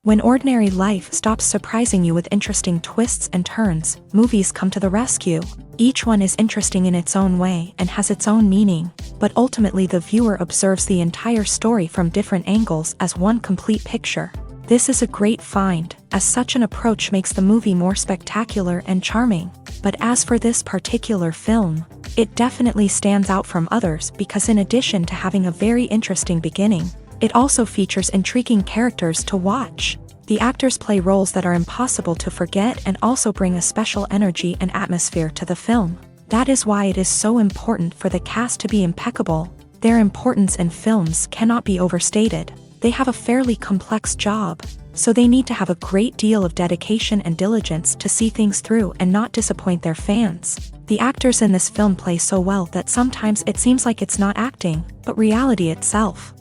When ordinary life stops surprising you with interesting twists and turns, movies come to the rescue. Each one is interesting in its own way and has its own meaning, but ultimately the viewer observes the entire story from different angles as one complete picture. This is a great find, as such an approach makes the movie more spectacular and charming. But as for this particular film, it definitely stands out from others because in addition to having a very interesting beginning, it also features intriguing characters to watch. The actors play roles that are impossible to forget and also bring a special energy and atmosphere to the film. That is why it is so important for the cast to be impeccable. Their importance in films cannot be overstated. They have a fairly complex job, so they need to have a great deal of dedication and diligence to see things through and not disappoint their fans. The actors in this film play so well that sometimes it seems like it's not acting, but reality itself.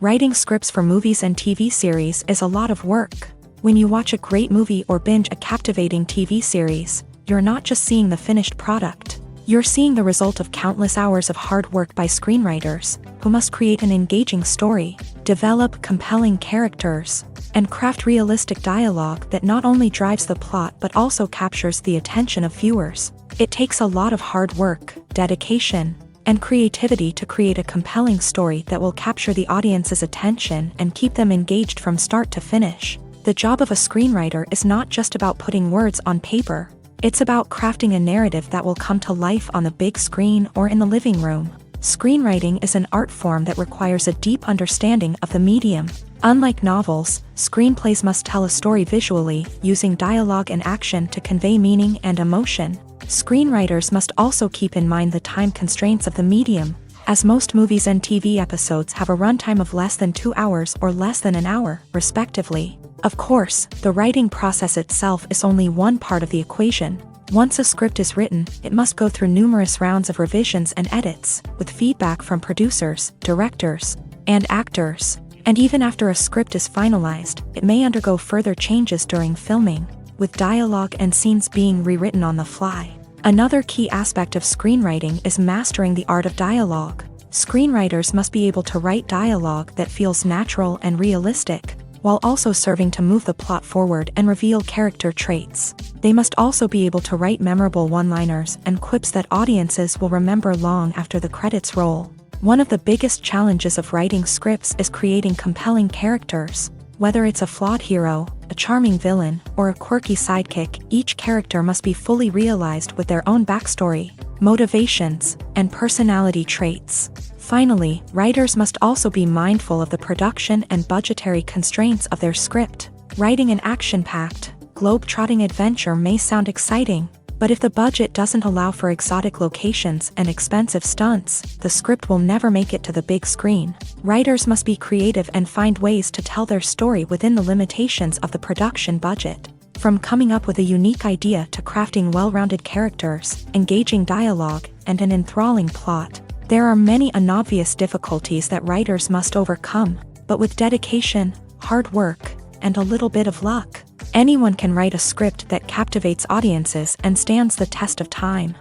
Writing scripts for movies and TV series is a lot of work. When you watch a great movie or binge a captivating TV series, you're not just seeing the finished product. You're seeing the result of countless hours of hard work by screenwriters, who must create an engaging story, develop compelling characters, and craft realistic dialogue that not only drives the plot but also captures the attention of viewers. It takes a lot of hard work, dedication, and creativity to create a compelling story that will capture the audience's attention and keep them engaged from start to finish. The job of a screenwriter is not just about putting words on paper. It's about crafting a narrative that will come to life on the big screen or in the living room. Screenwriting is an art form that requires a deep understanding of the medium. Unlike novels, screenplays must tell a story visually, using dialogue and action to convey meaning and emotion. Screenwriters must also keep in mind the time constraints of the medium, as most movies and TV episodes have a runtime of less than 2 hours or less than an hour, respectively. Of course, the writing process itself is only one part of the equation. Once a script is written, it must go through numerous rounds of revisions and edits, with feedback from producers, directors, and actors. And even after a script is finalized, it may undergo further changes during filming, with dialogue and scenes being rewritten on the fly. Another key aspect of screenwriting is mastering the art of dialogue. Screenwriters must be able to write dialogue that feels natural and realistic, while also serving to move the plot forward and reveal character traits. They must also be able to write memorable one-liners and quips that audiences will remember long after the credits roll. One of the biggest challenges of writing scripts is creating compelling characters. Whether it's a flawed hero, a charming villain, or a quirky sidekick, each character must be fully realized with their own backstory, motivations, and personality traits. Finally, writers must also be mindful of the production and budgetary constraints of their script. Writing an action-packed, globe-trotting adventure may sound exciting, but if the budget doesn't allow for exotic locations and expensive stunts, the script will never make it to the big screen. Writers must be creative and find ways to tell their story within the limitations of the production budget. From coming up with a unique idea to crafting well-rounded characters, engaging dialogue, and an enthralling plot, there are many unobvious difficulties that writers must overcome, but with dedication, hard work, and a little bit of luck, anyone can write a script that captivates audiences and stands the test of time.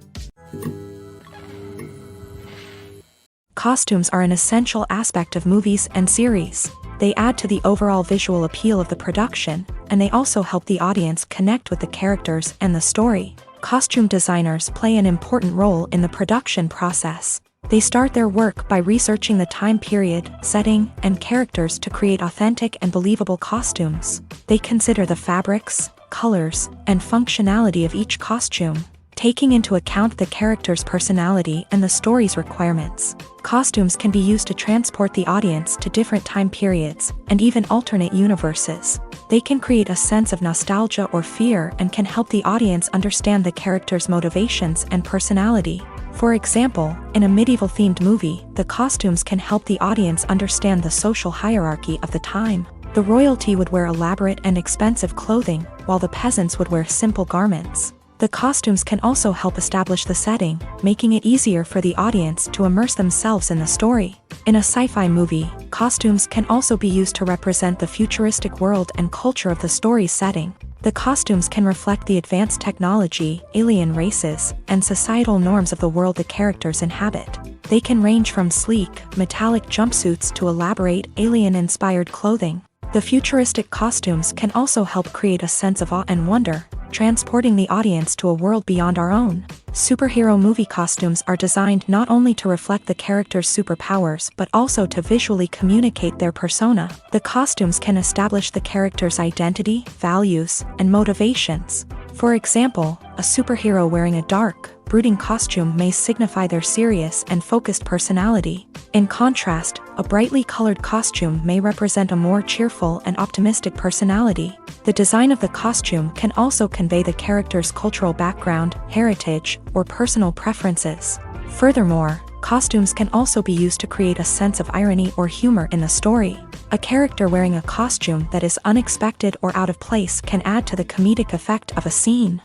Costumes are an essential aspect of movies and series. They add to the overall visual appeal of the production, and they also help the audience connect with the characters and the story. Costume designers play an important role in the production process. They start their work by researching the time period, setting, and characters to create authentic and believable costumes. They consider the fabrics, colors, and functionality of each costume, taking into account the character's personality and the story's requirements. Costumes can be used to transport the audience to different time periods, and even alternate universes. They can create a sense of nostalgia or fear and can help the audience understand the character's motivations and personality. For example, in a medieval-themed movie, the costumes can help the audience understand the social hierarchy of the time. The royalty would wear elaborate and expensive clothing, while the peasants would wear simple garments. The costumes can also help establish the setting, making it easier for the audience to immerse themselves in the story. In a sci-fi movie, costumes can also be used to represent the futuristic world and culture of the story's setting. The costumes can reflect the advanced technology, alien races, and societal norms of the world the characters inhabit. They can range from sleek, metallic jumpsuits to elaborate, alien-inspired clothing. The futuristic costumes can also help create a sense of awe and wonder, transporting the audience to a world beyond our own. Superhero movie costumes are designed not only to reflect the character's superpowers but also to visually communicate their persona. The costumes can establish the character's identity, values, and motivations. For example, a superhero wearing a dark, brooding costume may signify their serious and focused personality. In contrast, a brightly colored costume may represent a more cheerful and optimistic personality. The design of the costume can also convey the character's cultural background, heritage, or personal preferences. Furthermore, costumes can also be used to create a sense of irony or humor in the story. A character wearing a costume that is unexpected or out of place can add to the comedic effect of a scene.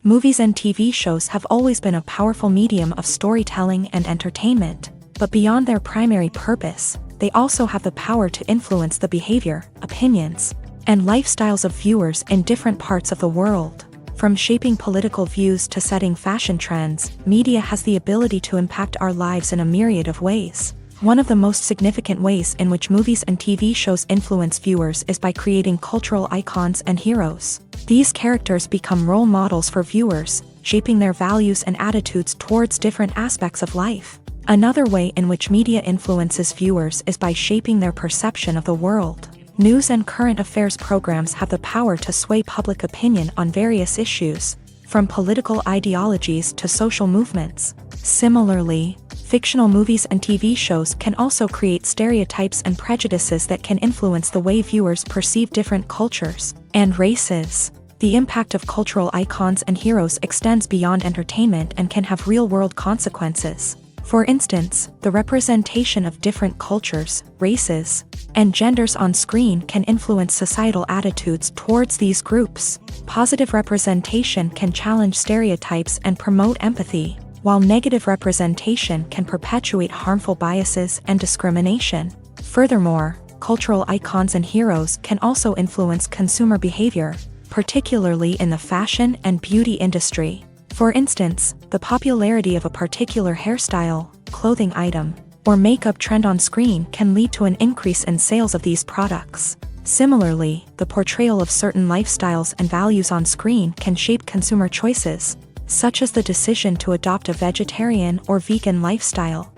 Movies and TV shows have always been a powerful medium of storytelling and entertainment, but beyond their primary purpose, they also have the power to influence the behavior, opinions, and lifestyles of viewers in different parts of the world. From shaping political views to setting fashion trends, media has the ability to impact our lives in a myriad of ways. One of the most significant ways in which movies and TV shows influence viewers is by creating cultural icons and heroes. These characters become role models for viewers, shaping their values and attitudes towards different aspects of life. Another way in which media influences viewers is by shaping their perception of the world. News and current affairs programs have the power to sway public opinion on various issues, from political ideologies to social movements. Similarly, fictional movies and TV shows can also create stereotypes and prejudices that can influence the way viewers perceive different cultures and races. The impact of cultural icons and heroes extends beyond entertainment and can have real-world consequences. For instance, the representation of different cultures, races, and genders on screen can influence societal attitudes towards these groups. Positive representation can challenge stereotypes and promote empathy, while negative representation can perpetuate harmful biases and discrimination. Furthermore, cultural icons and heroes can also influence consumer behavior, particularly in the fashion and beauty industry. For instance, the popularity of a particular hairstyle, clothing item, or makeup trend on screen can lead to an increase in sales of these products. Similarly, the portrayal of certain lifestyles and values on screen can shape consumer choices, such as the decision to adopt a vegetarian or vegan lifestyle.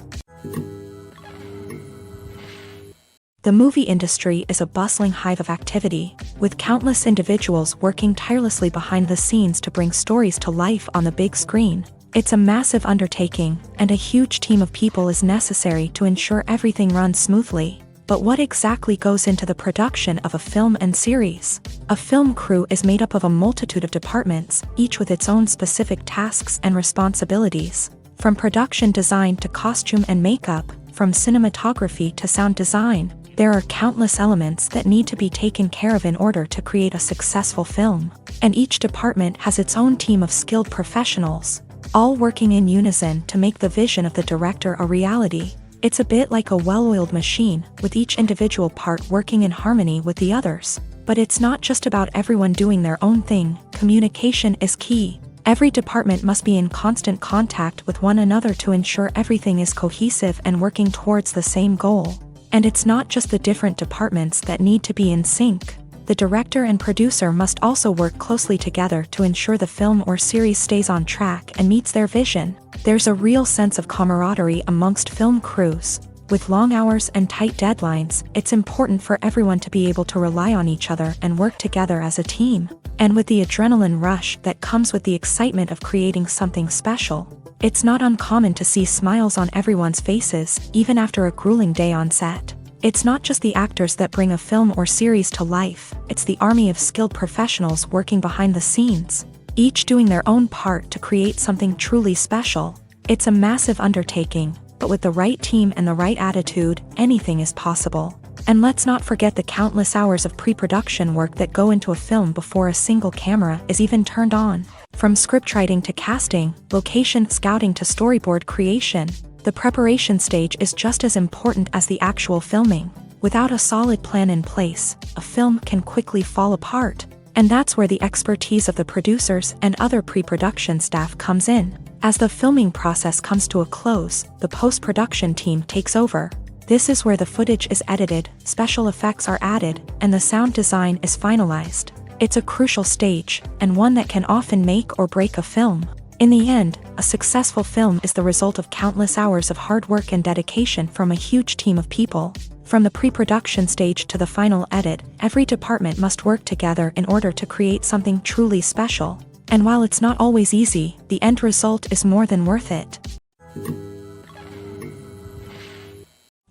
The movie industry is a bustling hive of activity, with countless individuals working tirelessly behind the scenes to bring stories to life on the big screen. It's a massive undertaking, and a huge team of people is necessary to ensure everything runs smoothly. But what exactly goes into the production of a film and series? A film crew is made up of a multitude of departments, each with its own specific tasks and responsibilities. From production design to costume and makeup, from cinematography to sound design, there are countless elements that need to be taken care of in order to create a successful film. And each department has its own team of skilled professionals, all working in unison to make the vision of the director a reality. It's a bit like a well-oiled machine, with each individual part working in harmony with the others. But it's not just about everyone doing their own thing. Communication is key. Every department must be in constant contact with one another to ensure everything is cohesive and working towards the same goal. And it's not just the different departments that need to be in sync. the director and producer must also work closely together to ensure the film or series stays on track and meets their vision. There's a real sense of camaraderie amongst film crews. With long hours and tight deadlines, it's important for everyone to be able to rely on each other and work together as a team. And with the adrenaline rush that comes with the excitement of creating something special, it's not uncommon to see smiles on everyone's faces, even after a grueling day on set. It's not just the actors that bring a film or series to life, it's the army of skilled professionals working behind the scenes, each doing their own part to create something truly special. It's a massive undertaking, but with the right team and the right attitude, anything is possible. And let's not forget the countless hours of pre-production work that go into a film before a single camera is even turned on. From scriptwriting to casting, location scouting to storyboard creation, the preparation stage is just as important as the actual filming. Without a solid plan in place, a film can quickly fall apart. And that's where the expertise of the producers and other pre-production staff comes in. As the filming process comes to a close, the post-production team takes over. This is where the footage is edited, special effects are added, and the sound design is finalized. It's a crucial stage, and one that can often make or break a film. In the end, a successful film is the result of countless hours of hard work and dedication from a huge team of people. From the pre-production stage to the final edit, every department must work together in order to create something truly special. And while it's not always easy, the end result is more than worth it.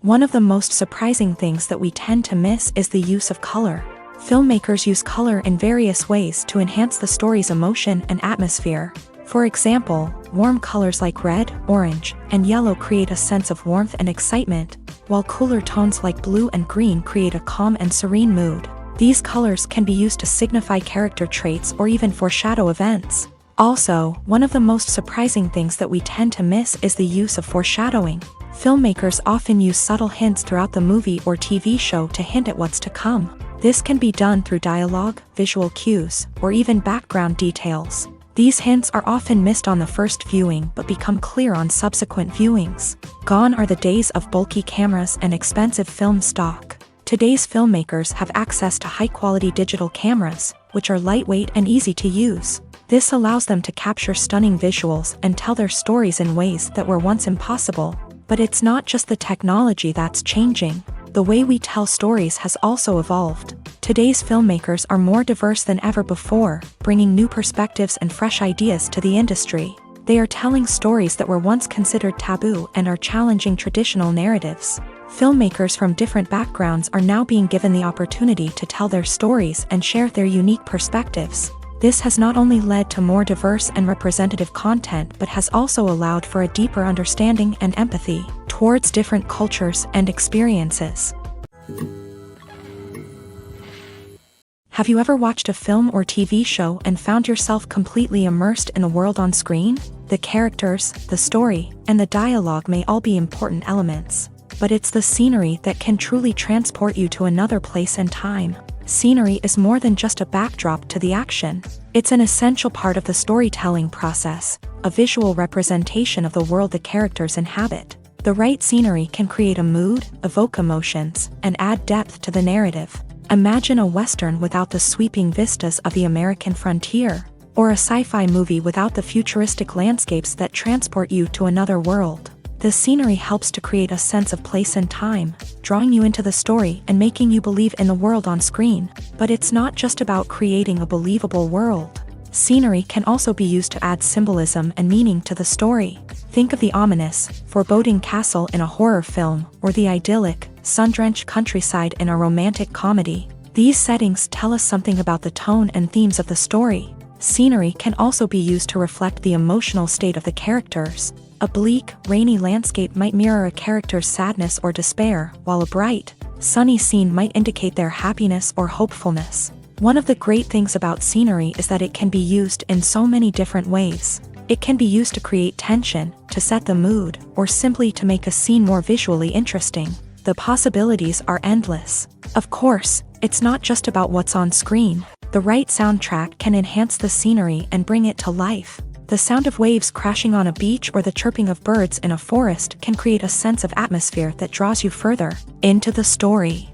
One of the most surprising things that we tend to miss is the use of color. Filmmakers use color in various ways to enhance the story's emotion and atmosphere. For example, warm colors like red, orange, and yellow create a sense of warmth and excitement, while cooler tones like blue and green create a calm and serene mood. These colors can be used to signify character traits or even foreshadow events. Also, one of the most surprising things that we tend to miss is the use of foreshadowing. Filmmakers often use subtle hints throughout the movie or TV show to hint at what's to come. This can be done through dialogue, visual cues, or even background details. These hints are often missed on the first viewing but become clear on subsequent viewings. Gone are the days of bulky cameras and expensive film stock. Today's filmmakers have access to high-quality digital cameras, which are lightweight and easy to use. This allows them to capture stunning visuals and tell their stories in ways that were once impossible. But it's not just the technology that's changing. The way we tell stories has also evolved. Today's filmmakers are more diverse than ever before, bringing new perspectives and fresh ideas to the industry. They are telling stories that were once considered taboo and are challenging traditional narratives. Filmmakers from different backgrounds are now being given the opportunity to tell their stories and share their unique perspectives. This has not only led to more diverse and representative content but has also allowed for a deeper understanding and empathy towards different cultures and experiences. Have you ever watched a film or TV show and found yourself completely immersed in the world on screen? The characters, the story, and the dialogue may all be important elements, but it's the scenery that can truly transport you to another place and time. Scenery is more than just a backdrop to the action. It's an essential part of the storytelling process, a visual representation of the world the characters inhabit. The right scenery can create a mood, evoke emotions, and add depth to the narrative. Imagine a Western without the sweeping vistas of the American frontier, or a sci-fi movie without the futuristic landscapes that transport you to another world. The scenery helps to create a sense of place and time, drawing you into the story and making you believe in the world on screen. But it's not just about creating a believable world. Scenery can also be used to add symbolism and meaning to the story. Think of the ominous, foreboding castle in a horror film, or the idyllic, sun-drenched countryside in a romantic comedy. These settings tell us something about the tone and themes of the story. Scenery can also be used to reflect the emotional state of the characters. A bleak, rainy landscape might mirror a character's sadness or despair, while a bright, sunny scene might indicate their happiness or hopefulness. One of the great things about scenery is that it can be used in so many different ways. It can be used to create tension, to set the mood, or simply to make a scene more visually interesting. The possibilities are endless. Of course, it's not just about what's on screen. The right soundtrack can enhance the scenery and bring it to life. The sound of waves crashing on a beach or the chirping of birds in a forest can create a sense of atmosphere that draws you further into the story.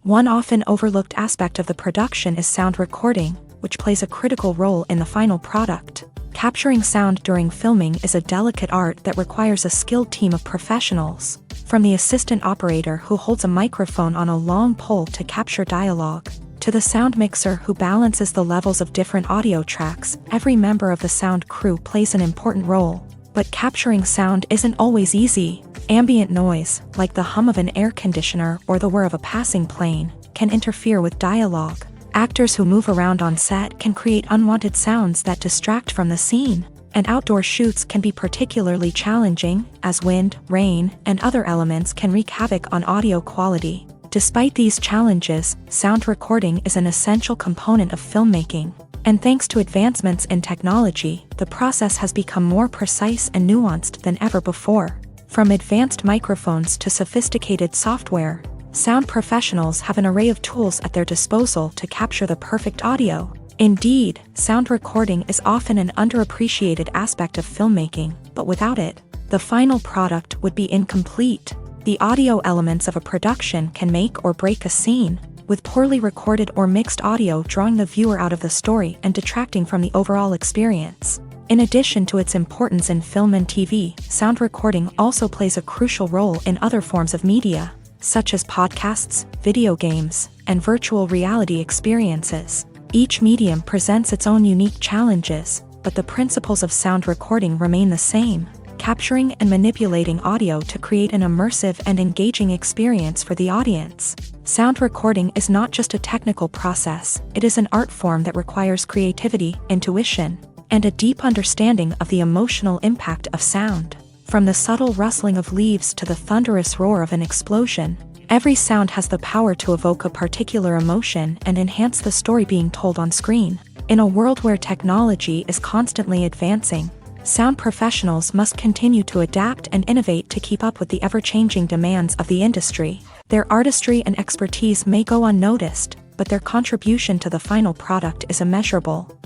One often overlooked aspect of the production is sound recording, which plays a critical role in the final product. Capturing sound during filming is a delicate art that requires a skilled team of professionals, from the assistant operator who holds a microphone on a long pole to capture dialogue, to the sound mixer who balances the levels of different audio tracks. Every member of the sound crew plays an important role. But capturing sound isn't always easy. Ambient noise, like the hum of an air conditioner or the whir of a passing plane, can interfere with dialogue. Actors who move around on set can create unwanted sounds that distract from the scene. And outdoor shoots can be particularly challenging, as wind, rain, and other elements can wreak havoc on audio quality. Despite these challenges, sound recording is an essential component of filmmaking. And thanks to advancements in technology, the process has become more precise and nuanced than ever before. From advanced microphones to sophisticated software, sound professionals have an array of tools at their disposal to capture the perfect audio. Indeed, sound recording is often an underappreciated aspect of filmmaking, but without it, the final product would be incomplete. The audio elements of a production can make or break a scene, with poorly recorded or mixed audio drawing the viewer out of the story and detracting from the overall experience. In addition to its importance in film and TV, sound recording also plays a crucial role in other forms of media, such as podcasts, video games, and virtual reality experiences. Each medium presents its own unique challenges, but the principles of sound recording remain the same: capturing and manipulating audio to create an immersive and engaging experience for the audience. Sound recording is not just a technical process, it is an art form that requires creativity, intuition, and a deep understanding of the emotional impact of sound. From the subtle rustling of leaves to the thunderous roar of an explosion, every sound has the power to evoke a particular emotion and enhance the story being told on screen. In a world where technology is constantly advancing, sound professionals must continue to adapt and innovate to keep up with the ever-changing demands of the industry. Their artistry and expertise may go unnoticed, but their contribution to the final product is immeasurable.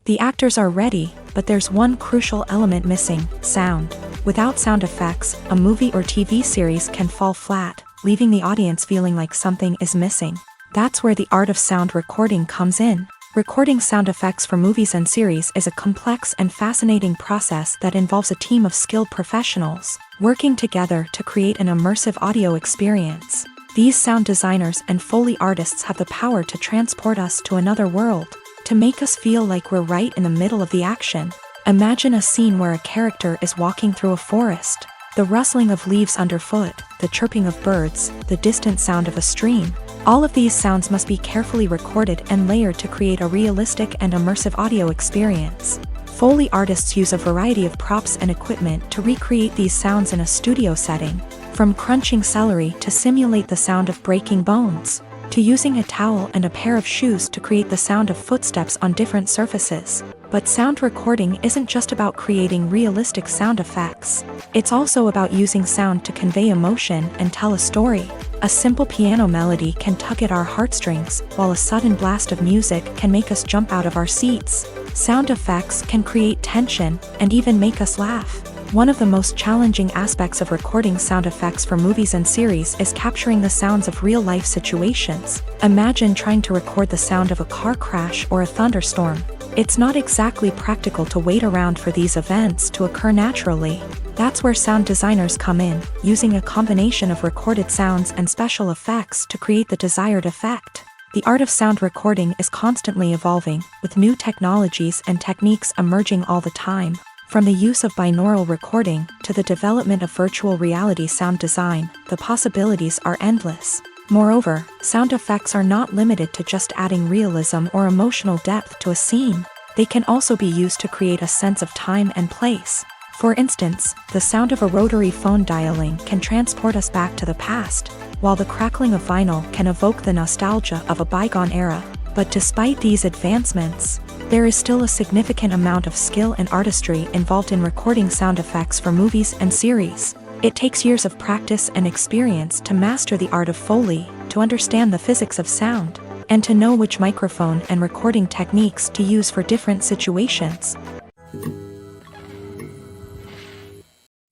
The actors are ready, but there's one crucial element missing: sound. Without sound effects, a movie or TV series can fall flat, leaving the audience feeling like something is missing. That's where the art of sound recording comes in. Recording sound effects for movies and series is a complex and fascinating process that involves a team of skilled professionals working together to create an immersive audio experience. These sound designers and Foley artists have the power to transport us to another world, to make us feel like we're right in the middle of the action. Imagine a scene where a character is walking through a forest. The rustling of leaves underfoot, the chirping of birds, the distant sound of a stream. All of these sounds must be carefully recorded and layered to create a realistic and immersive audio experience. Foley artists use a variety of props and equipment to recreate these sounds in a studio setting, from crunching celery to simulate the sound of breaking bones, to using a towel and a pair of shoes to create the sound of footsteps on different surfaces. But sound recording isn't just about creating realistic sound effects. It's also about using sound to convey emotion and tell a story. A simple piano melody can tug at our heartstrings, while a sudden blast of music can make us jump out of our seats. Sound effects can create tension and even make us laugh. One of the most challenging aspects of recording sound effects for movies and series is capturing the sounds of real-life situations. Imagine trying to record the sound of a car crash or a thunderstorm. It's not exactly practical to wait around for these events to occur naturally. That's where sound designers come in, using a combination of recorded sounds and special effects to create the desired effect. The art of sound recording is constantly evolving, with new technologies and techniques emerging all the time. From the use of binaural recording to the development of virtual reality sound design, the possibilities are endless. Moreover, sound effects are not limited to just adding realism or emotional depth to a scene. They can also be used to create a sense of time and place. For instance, the sound of a rotary phone dialing can transport us back to the past, while the crackling of vinyl can evoke the nostalgia of a bygone era. But despite these advancements, there is still a significant amount of skill and artistry involved in recording sound effects for movies and series. It takes years of practice and experience to master the art of Foley, to understand the physics of sound, and to know which microphone and recording techniques to use for different situations.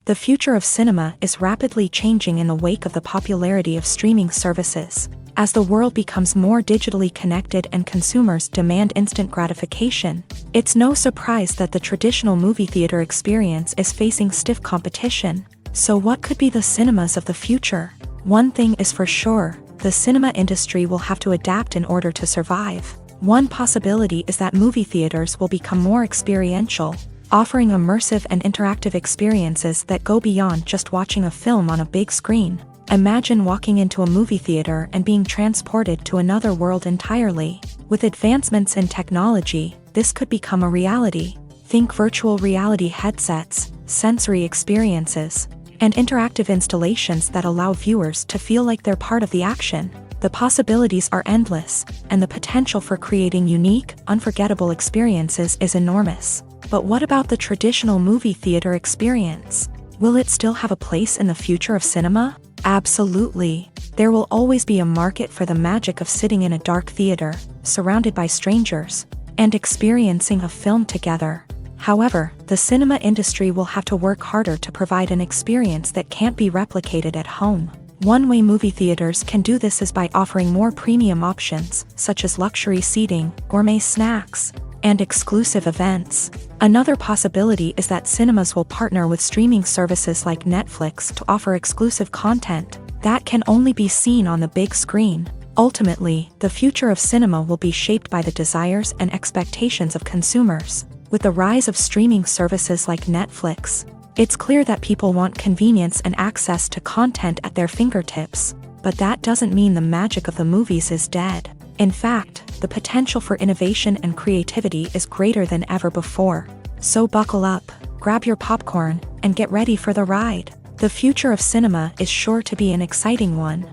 The future of cinema is rapidly changing in the wake of the popularity of streaming services. As the world becomes more digitally connected and consumers demand instant gratification, it's no surprise that the traditional movie theater experience is facing stiff competition. So what could be the cinemas of the future? One thing is for sure, the cinema industry will have to adapt in order to survive. One possibility is that movie theaters will become more experiential, offering immersive and interactive experiences that go beyond just watching a film on a big screen. Imagine walking into a movie theater and being transported to another world entirely. With advancements in technology, this could become a reality. Think virtual reality headsets, sensory experiences, and interactive installations that allow viewers to feel like they're part of the action. The possibilities are endless, and the potential for creating unique, unforgettable experiences is enormous. But what about the traditional movie theater experience? Will it still have a place in the future of cinema? Absolutely. There will always be a market for the magic of sitting in a dark theater, surrounded by strangers, and experiencing a film together. However, the cinema industry will have to work harder to provide an experience that can't be replicated at home. One way movie theaters can do this is by offering more premium options, such as luxury seating, gourmet snacks, and exclusive events. Another possibility is that cinemas will partner with streaming services like Netflix to offer exclusive content that can only be seen on the big screen. Ultimately, the future of cinema will be shaped by the desires and expectations of consumers. With the rise of streaming services like Netflix, it's clear that people want convenience and access to content at their fingertips. But that doesn't mean the magic of the movies is dead. In fact, the potential for innovation and creativity is greater than ever before. So buckle up, grab your popcorn, and get ready for the ride. The future of cinema is sure to be an exciting one.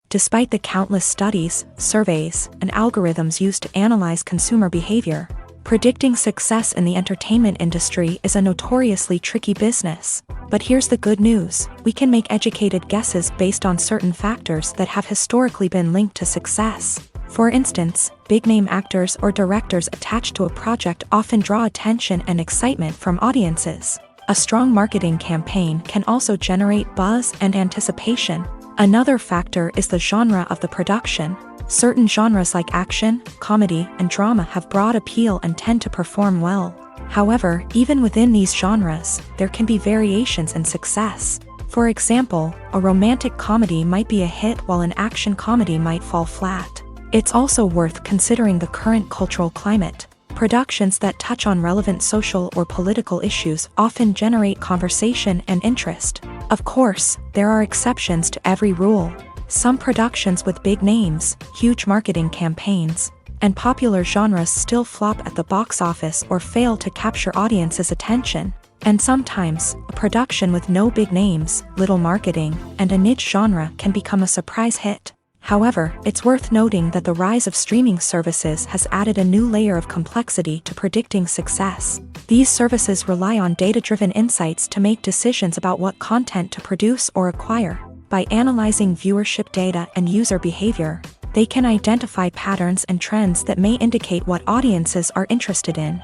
Despite the countless studies, surveys, and algorithms used to analyze consumer behavior, predicting success in the entertainment industry is a notoriously tricky business. But here's the good news: we can make educated guesses based on certain factors that have historically been linked to success. For instance, big-name actors or directors attached to a project often draw attention and excitement from audiences. A strong marketing campaign can also generate buzz and anticipation. Another factor is the genre of the production. Certain genres like action, comedy, and drama have broad appeal and tend to perform well. However, even within these genres, there can be variations in success. For example, a romantic comedy might be a hit while an action comedy might fall flat. It's also worth considering the current cultural climate. Productions that touch on relevant social or political issues often generate conversation and interest. Of course, there are exceptions to every rule. Some productions with big names, huge marketing campaigns, and popular genres still flop at the box office or fail to capture audiences' attention. And sometimes, a production with no big names, little marketing, and a niche genre can become a surprise hit. However, it's worth noting that the rise of streaming services has added a new layer of complexity to predicting success. These services rely on data-driven insights to make decisions about what content to produce or acquire. By analyzing viewership data and user behavior, they can identify patterns and trends that may indicate what audiences are interested in.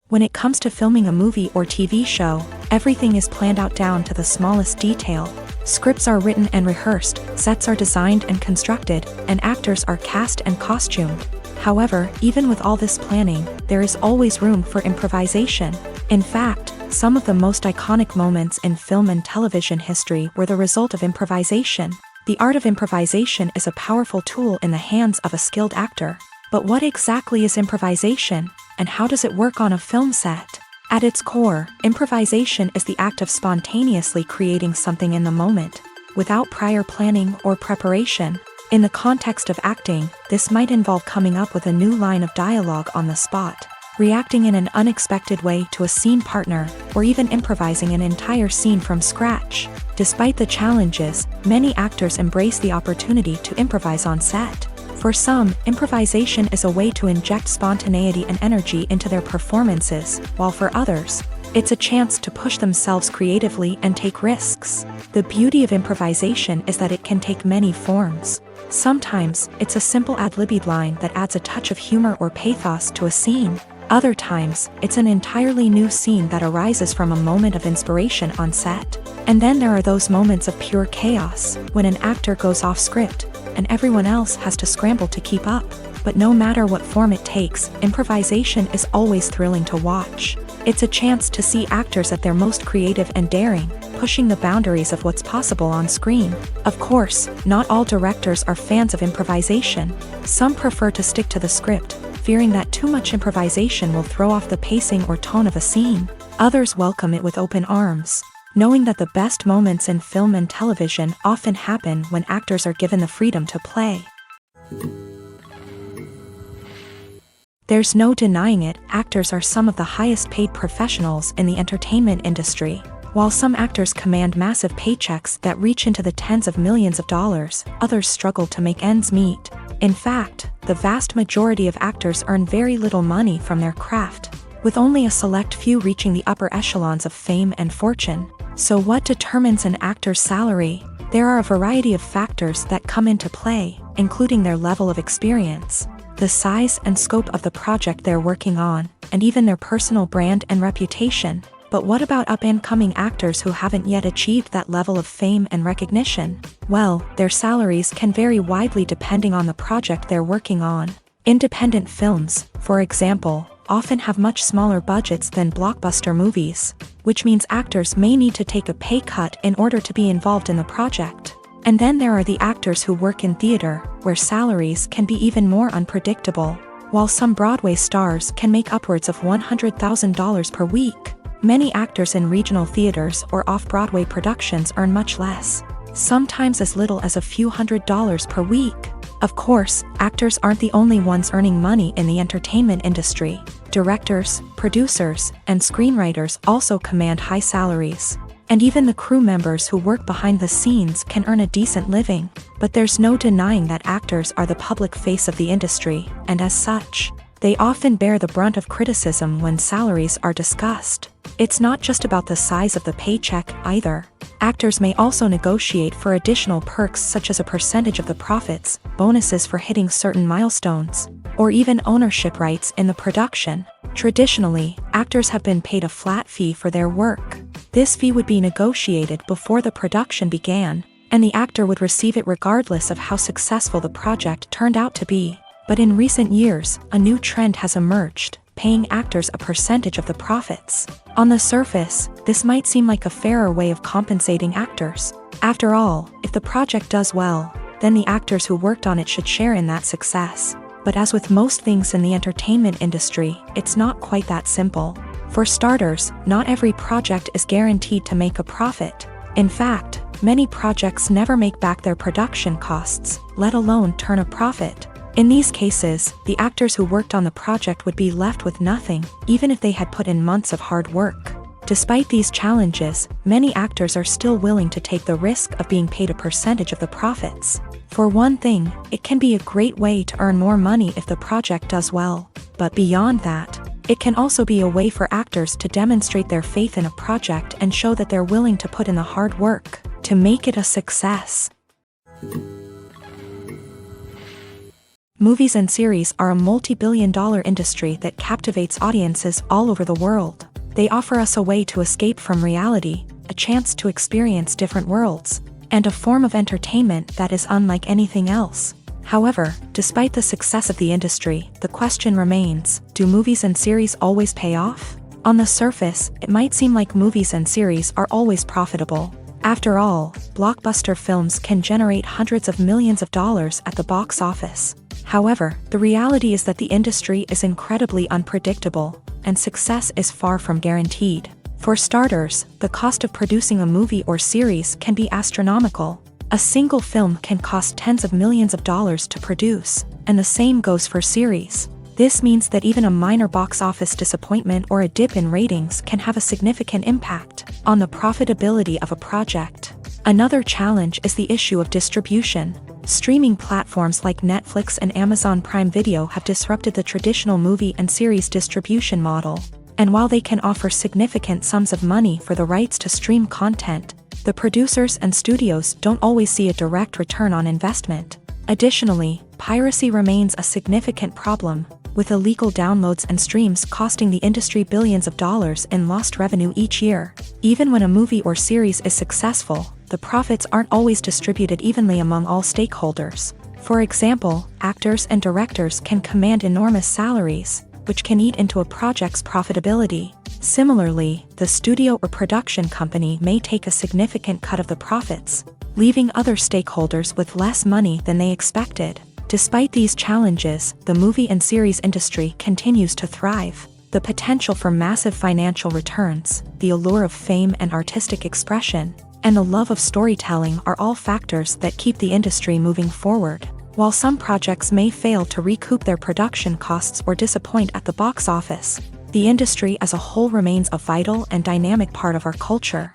When it comes to filming a movie or TV show, everything is planned out down to the smallest detail. Scripts are written and rehearsed, sets are designed and constructed, and actors are cast and costumed. However, even with all this planning, there is always room for improvisation. In fact, some of the most iconic moments in film and television history were the result of improvisation. The art of improvisation is a powerful tool in the hands of a skilled actor. But what exactly is improvisation, and how does it work on a film set? At its core, improvisation is the act of spontaneously creating something in the moment, without prior planning or preparation. In the context of acting, this might involve coming up with a new line of dialogue on the spot, reacting in an unexpected way to a scene partner, or even improvising an entire scene from scratch. Despite the challenges, many actors embrace the opportunity to improvise on set. For some, improvisation is a way to inject spontaneity and energy into their performances, while for others, It's a chance to push themselves creatively and take risks. The beauty of improvisation is that it can take many forms. Sometimes, it's a simple ad-libbed line that adds a touch of humor or pathos to a scene. Other times, it's an entirely new scene that arises from a moment of inspiration on set. And then there are those moments of pure chaos, when an actor goes off script, and everyone else has to scramble to keep up. But no matter what form it takes, improvisation is always thrilling to watch. It's a chance to see actors at their most creative and daring, pushing the boundaries of what's possible on screen. Of course, not all directors are fans of improvisation. Some prefer to stick to the script, fearing that too much improvisation will throw off the pacing or tone of a scene. Others welcome it with open arms, knowing that the best moments in film and television often happen when actors are given the freedom to play. There's no denying it, actors are some of the highest paid professionals in the entertainment industry. While some actors command massive paychecks that reach into the tens of millions of dollars, others struggle to make ends meet. In fact, the vast majority of actors earn very little money from their craft, with only a select few reaching the upper echelons of fame and fortune. So what determines an actor's salary? There are a variety of factors that come into play, including their level of experience, the size and scope of the project they're working on, and even their personal brand and reputation. But what about up-and-coming actors who haven't yet achieved that level of fame and recognition? Well, their salaries can vary widely depending on the project they're working on. Independent films, for example, often have much smaller budgets than blockbuster movies, which means actors may need to take a pay cut in order to be involved in the project. And then there are the actors who work in theater, where salaries can be even more unpredictable. While some Broadway stars can make upwards of $100,000 per week, many actors in regional theaters or off-Broadway productions earn much less, sometimes as little as a few $100s per week. Of course, actors aren't the only ones earning money in the entertainment industry. Directors, producers, and screenwriters also command high salaries. And even the crew members who work behind the scenes can earn a decent living. But there's no denying that actors are the public face of the industry, and as such, they often bear the brunt of criticism when salaries are discussed. It's not just about the size of the paycheck, either. Actors may also negotiate for additional perks such as a percentage of the profits, bonuses for hitting certain milestones, or even ownership rights in the production. Traditionally, actors have been paid a flat fee for their work. This fee would be negotiated before the production began, and the actor would receive it regardless of how successful the project turned out to be. But in recent years, a new trend has emerged, paying actors a percentage of the profits. On the surface, this might seem like a fairer way of compensating actors. After all, if the project does well, then the actors who worked on it should share in that success. But as with most things in the entertainment industry, it's not quite that simple. For starters, not every project is guaranteed to make a profit. In fact, many projects never make back their production costs, let alone turn a profit. In these cases, the actors who worked on the project would be left with nothing, even if they had put in months of hard work. Despite these challenges, many actors are still willing to take the risk of being paid a percentage of the profits. For one thing, it can be a great way to earn more money if the project does well. But beyond that, it can also be a way for actors to demonstrate their faith in a project and show that they're willing to put in the hard work to make it a success. Movies and series are a multi-billion-dollar industry that captivates audiences all over the world. They offer us a way to escape from reality, a chance to experience different worlds, and a form of entertainment that is unlike anything else. However, despite the success of the industry, the question remains, do movies and series always pay off? On the surface, it might seem like movies and series are always profitable. After all, blockbuster films can generate hundreds of millions of dollars at the box office. However, the reality is that the industry is incredibly unpredictable, and success is far from guaranteed. For starters, the cost of producing a movie or series can be astronomical. A single film can cost tens of millions of dollars to produce, and the same goes for series. This means that even a minor box office disappointment or a dip in ratings can have a significant impact on the profitability of a project. Another challenge is the issue of distribution. Streaming platforms like Netflix and Amazon Prime Video have disrupted the traditional movie and series distribution model. And while they can offer significant sums of money for the rights to stream content, the producers and studios don't always see a direct return on investment. Additionally, piracy remains a significant problem, with illegal downloads and streams costing the industry billions of dollars in lost revenue each year. Even when a movie or series is successful, the profits aren't always distributed evenly among all stakeholders. For example, actors and directors can command enormous salaries, which can eat into a project's profitability. Similarly, the studio or production company may take a significant cut of the profits, leaving other stakeholders with less money than they expected. Despite these challenges, the movie and series industry continues to thrive. The potential for massive financial returns, the allure of fame and artistic expression, and the love of storytelling are all factors that keep the industry moving forward. While some projects may fail to recoup their production costs or disappoint at the box office, the industry as a whole remains a vital and dynamic part of our culture.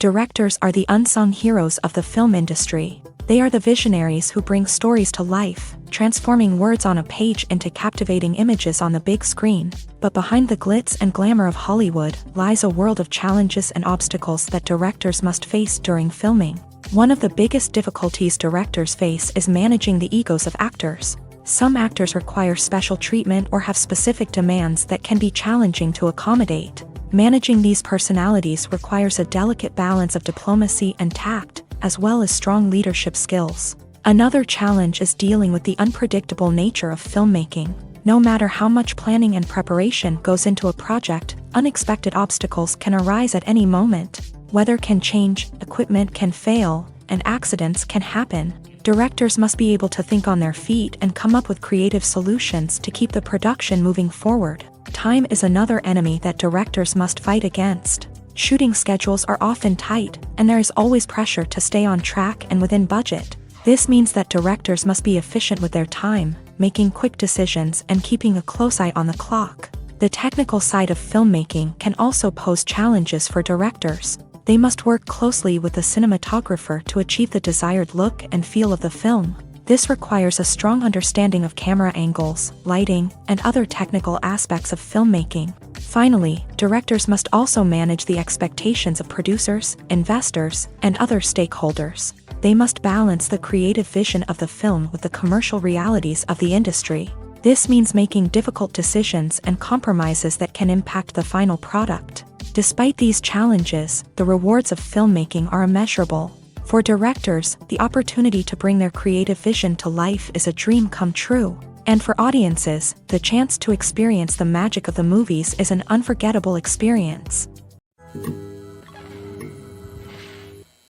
Directors are the unsung heroes of the film industry. They are the visionaries who bring stories to life, transforming words on a page into captivating images on the big screen. But behind the glitz and glamour of Hollywood lies a world of challenges and obstacles that directors must face during filming. One of the biggest difficulties directors face is managing the egos of actors. Some actors require special treatment or have specific demands that can be challenging to accommodate. Managing these personalities requires a delicate balance of diplomacy and tact, as well as strong leadership skills. Another challenge is dealing with the unpredictable nature of filmmaking. No matter how much planning and preparation goes into a project, unexpected obstacles can arise at any moment. Weather can change, equipment can fail, and accidents can happen. Directors must be able to think on their feet and come up with creative solutions to keep the production moving forward. Time is another enemy that directors must fight against. Shooting schedules are often tight, and there is always pressure to stay on track and within budget. This means that directors must be efficient with their time, making quick decisions and keeping a close eye on the clock. The technical side of filmmaking can also pose challenges for directors. They must work closely with the cinematographer to achieve the desired look and feel of the film. This requires a strong understanding of camera angles, lighting, and other technical aspects of filmmaking. Finally, directors must also manage the expectations of producers, investors, and other stakeholders. They must balance the creative vision of the film with the commercial realities of the industry. This means making difficult decisions and compromises that can impact the final product. Despite these challenges, the rewards of filmmaking are immeasurable. For directors, the opportunity to bring their creative vision to life is a dream come true. And for audiences, the chance to experience the magic of the movies is an unforgettable experience.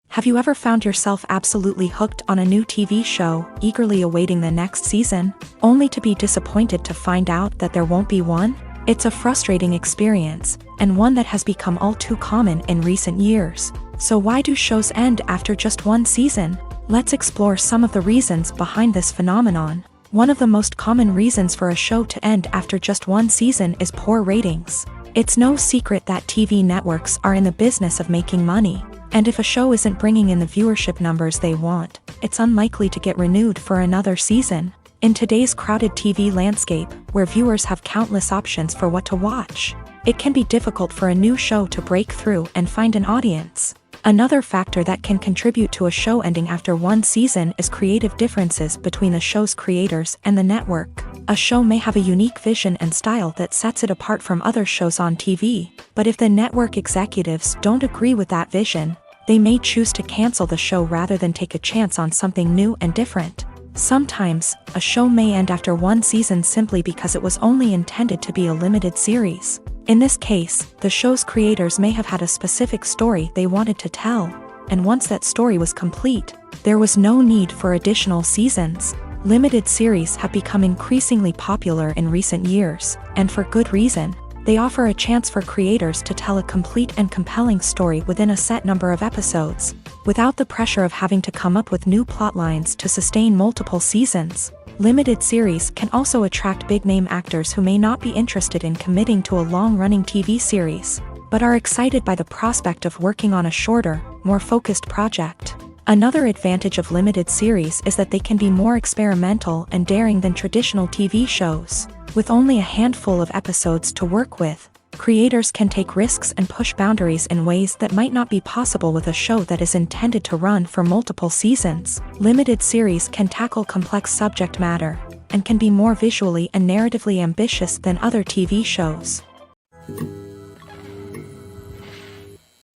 Have you ever found yourself absolutely hooked on a new TV show, eagerly awaiting the next season, only to be disappointed to find out that there won't be one? It's a frustrating experience, and one that has become all too common in recent years. So why do shows end after just one season? Let's explore some of the reasons behind this phenomenon. One of the most common reasons for a show to end after just one season is poor ratings. It's no secret that TV networks are in the business of making money, and if a show isn't bringing in the viewership numbers they want, it's unlikely to get renewed for another season. In today's crowded TV landscape, where viewers have countless options for what to watch, it can be difficult for a new show to break through and find an audience. Another factor that can contribute to a show ending after one season is creative differences between the show's creators and the network. A show may have a unique vision and style that sets it apart from other shows on TV, but if the network executives don't agree with that vision, they may choose to cancel the show rather than take a chance on something new and different. Sometimes, a show may end after one season simply because it was only intended to be a limited series. In this case, the show's creators may have had a specific story they wanted to tell, and once that story was complete, there was no need for additional seasons. Limited series have become increasingly popular in recent years, and for good reason. They offer a chance for creators to tell a complete and compelling story within a set number of episodes, without the pressure of having to come up with new plotlines to sustain multiple seasons. Limited series can also attract big-name actors who may not be interested in committing to a long-running TV series, but are excited by the prospect of working on a shorter, more focused project. Another advantage of limited series is that they can be more experimental and daring than traditional TV shows. With only a handful of episodes to work with, creators can take risks and push boundaries in ways that might not be possible with a show that is intended to run for multiple seasons. Limited series can tackle complex subject matter and can be more visually and narratively ambitious than other TV shows.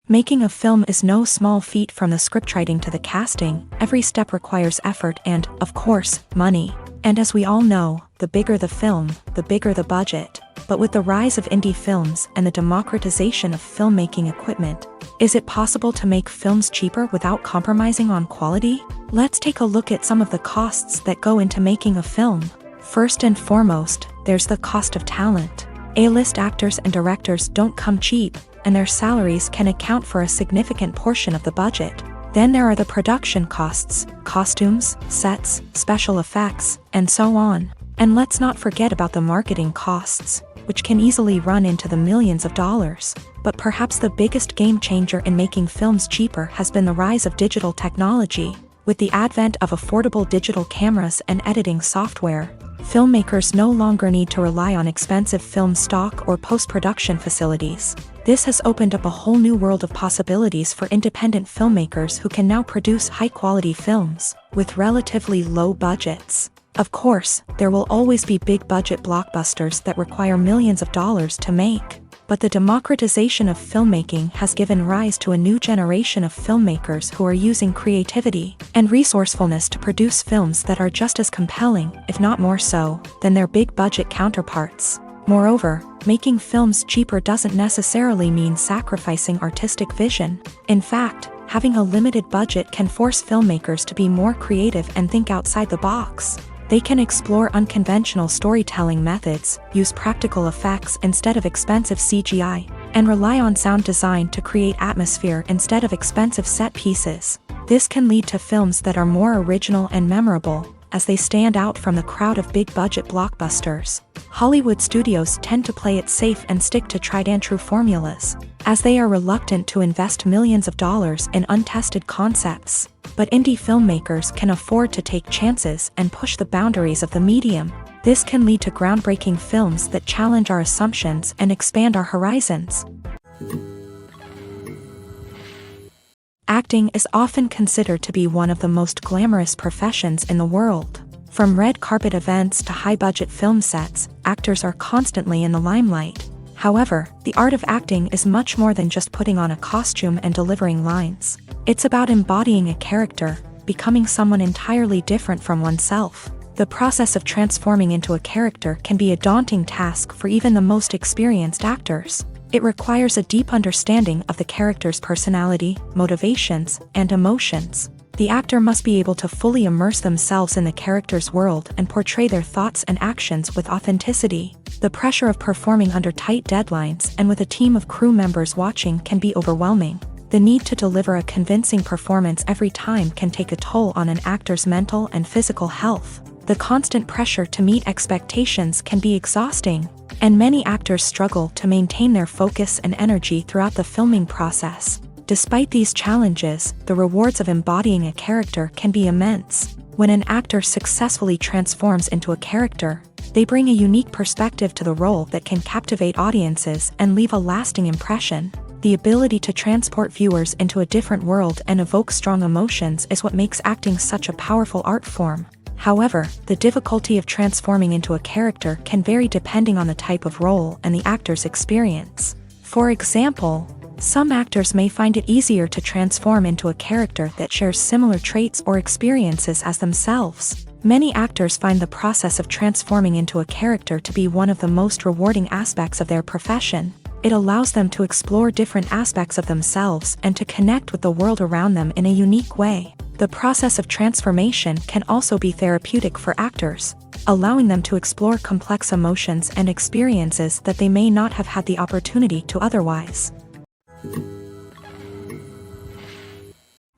Making a film is no small feat. From the scriptwriting to the casting, every step requires effort and, of course, money. And as we all know, the bigger the film, the bigger the budget. But with the rise of indie films and the democratization of filmmaking equipment, is it possible to make films cheaper without compromising on quality? Let's take a look at some of the costs that go into making a film. First and foremost, there's the cost of talent. A-list actors and directors don't come cheap, and their salaries can account for a significant portion of the budget. Then there are the production costs, costumes, sets, special effects, and so on. And let's not forget about the marketing costs, which can easily run into the millions of dollars. But perhaps the biggest game changer in making films cheaper has been the rise of digital technology. With the advent of affordable digital cameras and editing software, filmmakers no longer need to rely on expensive film stock or post-production facilities. This has opened up a whole new world of possibilities for independent filmmakers who can now produce high-quality films with relatively low budgets. Of course, there will always be big-budget blockbusters that require millions of dollars to make. But the democratization of filmmaking has given rise to a new generation of filmmakers who are using creativity and resourcefulness to produce films that are just as compelling, if not more so, than their big-budget counterparts. Moreover, making films cheaper doesn't necessarily mean sacrificing artistic vision. In fact, having a limited budget can force filmmakers to be more creative and think outside the box. They can explore unconventional storytelling methods, use practical effects instead of expensive CGI, and rely on sound design to create atmosphere instead of expensive set pieces. This can lead to films that are more original and memorable, as they stand out from the crowd of big-budget blockbusters. Hollywood studios tend to play it safe and stick to tried-and-true formulas, as they are reluctant to invest millions of dollars in untested concepts. But indie filmmakers can afford to take chances and push the boundaries of the medium. This can lead to groundbreaking films that challenge our assumptions and expand our horizons. Acting is often considered to be one of the most glamorous professions in the world. From red carpet events to high-budget film sets, actors are constantly in the limelight. However, the art of acting is much more than just putting on a costume and delivering lines. It's about embodying a character, becoming someone entirely different from oneself. The process of transforming into a character can be a daunting task for even the most experienced actors. It requires a deep understanding of the character's personality, motivations, and emotions. The actor must be able to fully immerse themselves in the character's world and portray their thoughts and actions with authenticity. The pressure of performing under tight deadlines and with a team of crew members watching can be overwhelming. The need to deliver a convincing performance every time can take a toll on an actor's mental and physical health. The constant pressure to meet expectations can be exhausting, and many actors struggle to maintain their focus and energy throughout the filming process. Despite these challenges, the rewards of embodying a character can be immense. When an actor successfully transforms into a character, they bring a unique perspective to the role that can captivate audiences and leave a lasting impression. The ability to transport viewers into a different world and evoke strong emotions is what makes acting such a powerful art form. However, the difficulty of transforming into a character can vary depending on the type of role and the actor's experience. For example, some actors may find it easier to transform into a character that shares similar traits or experiences as themselves. Many actors find the process of transforming into a character to be one of the most rewarding aspects of their profession. It allows them to explore different aspects of themselves and to connect with the world around them in a unique way. The process of transformation can also be therapeutic for actors, allowing them to explore complex emotions and experiences that they may not have had the opportunity to otherwise.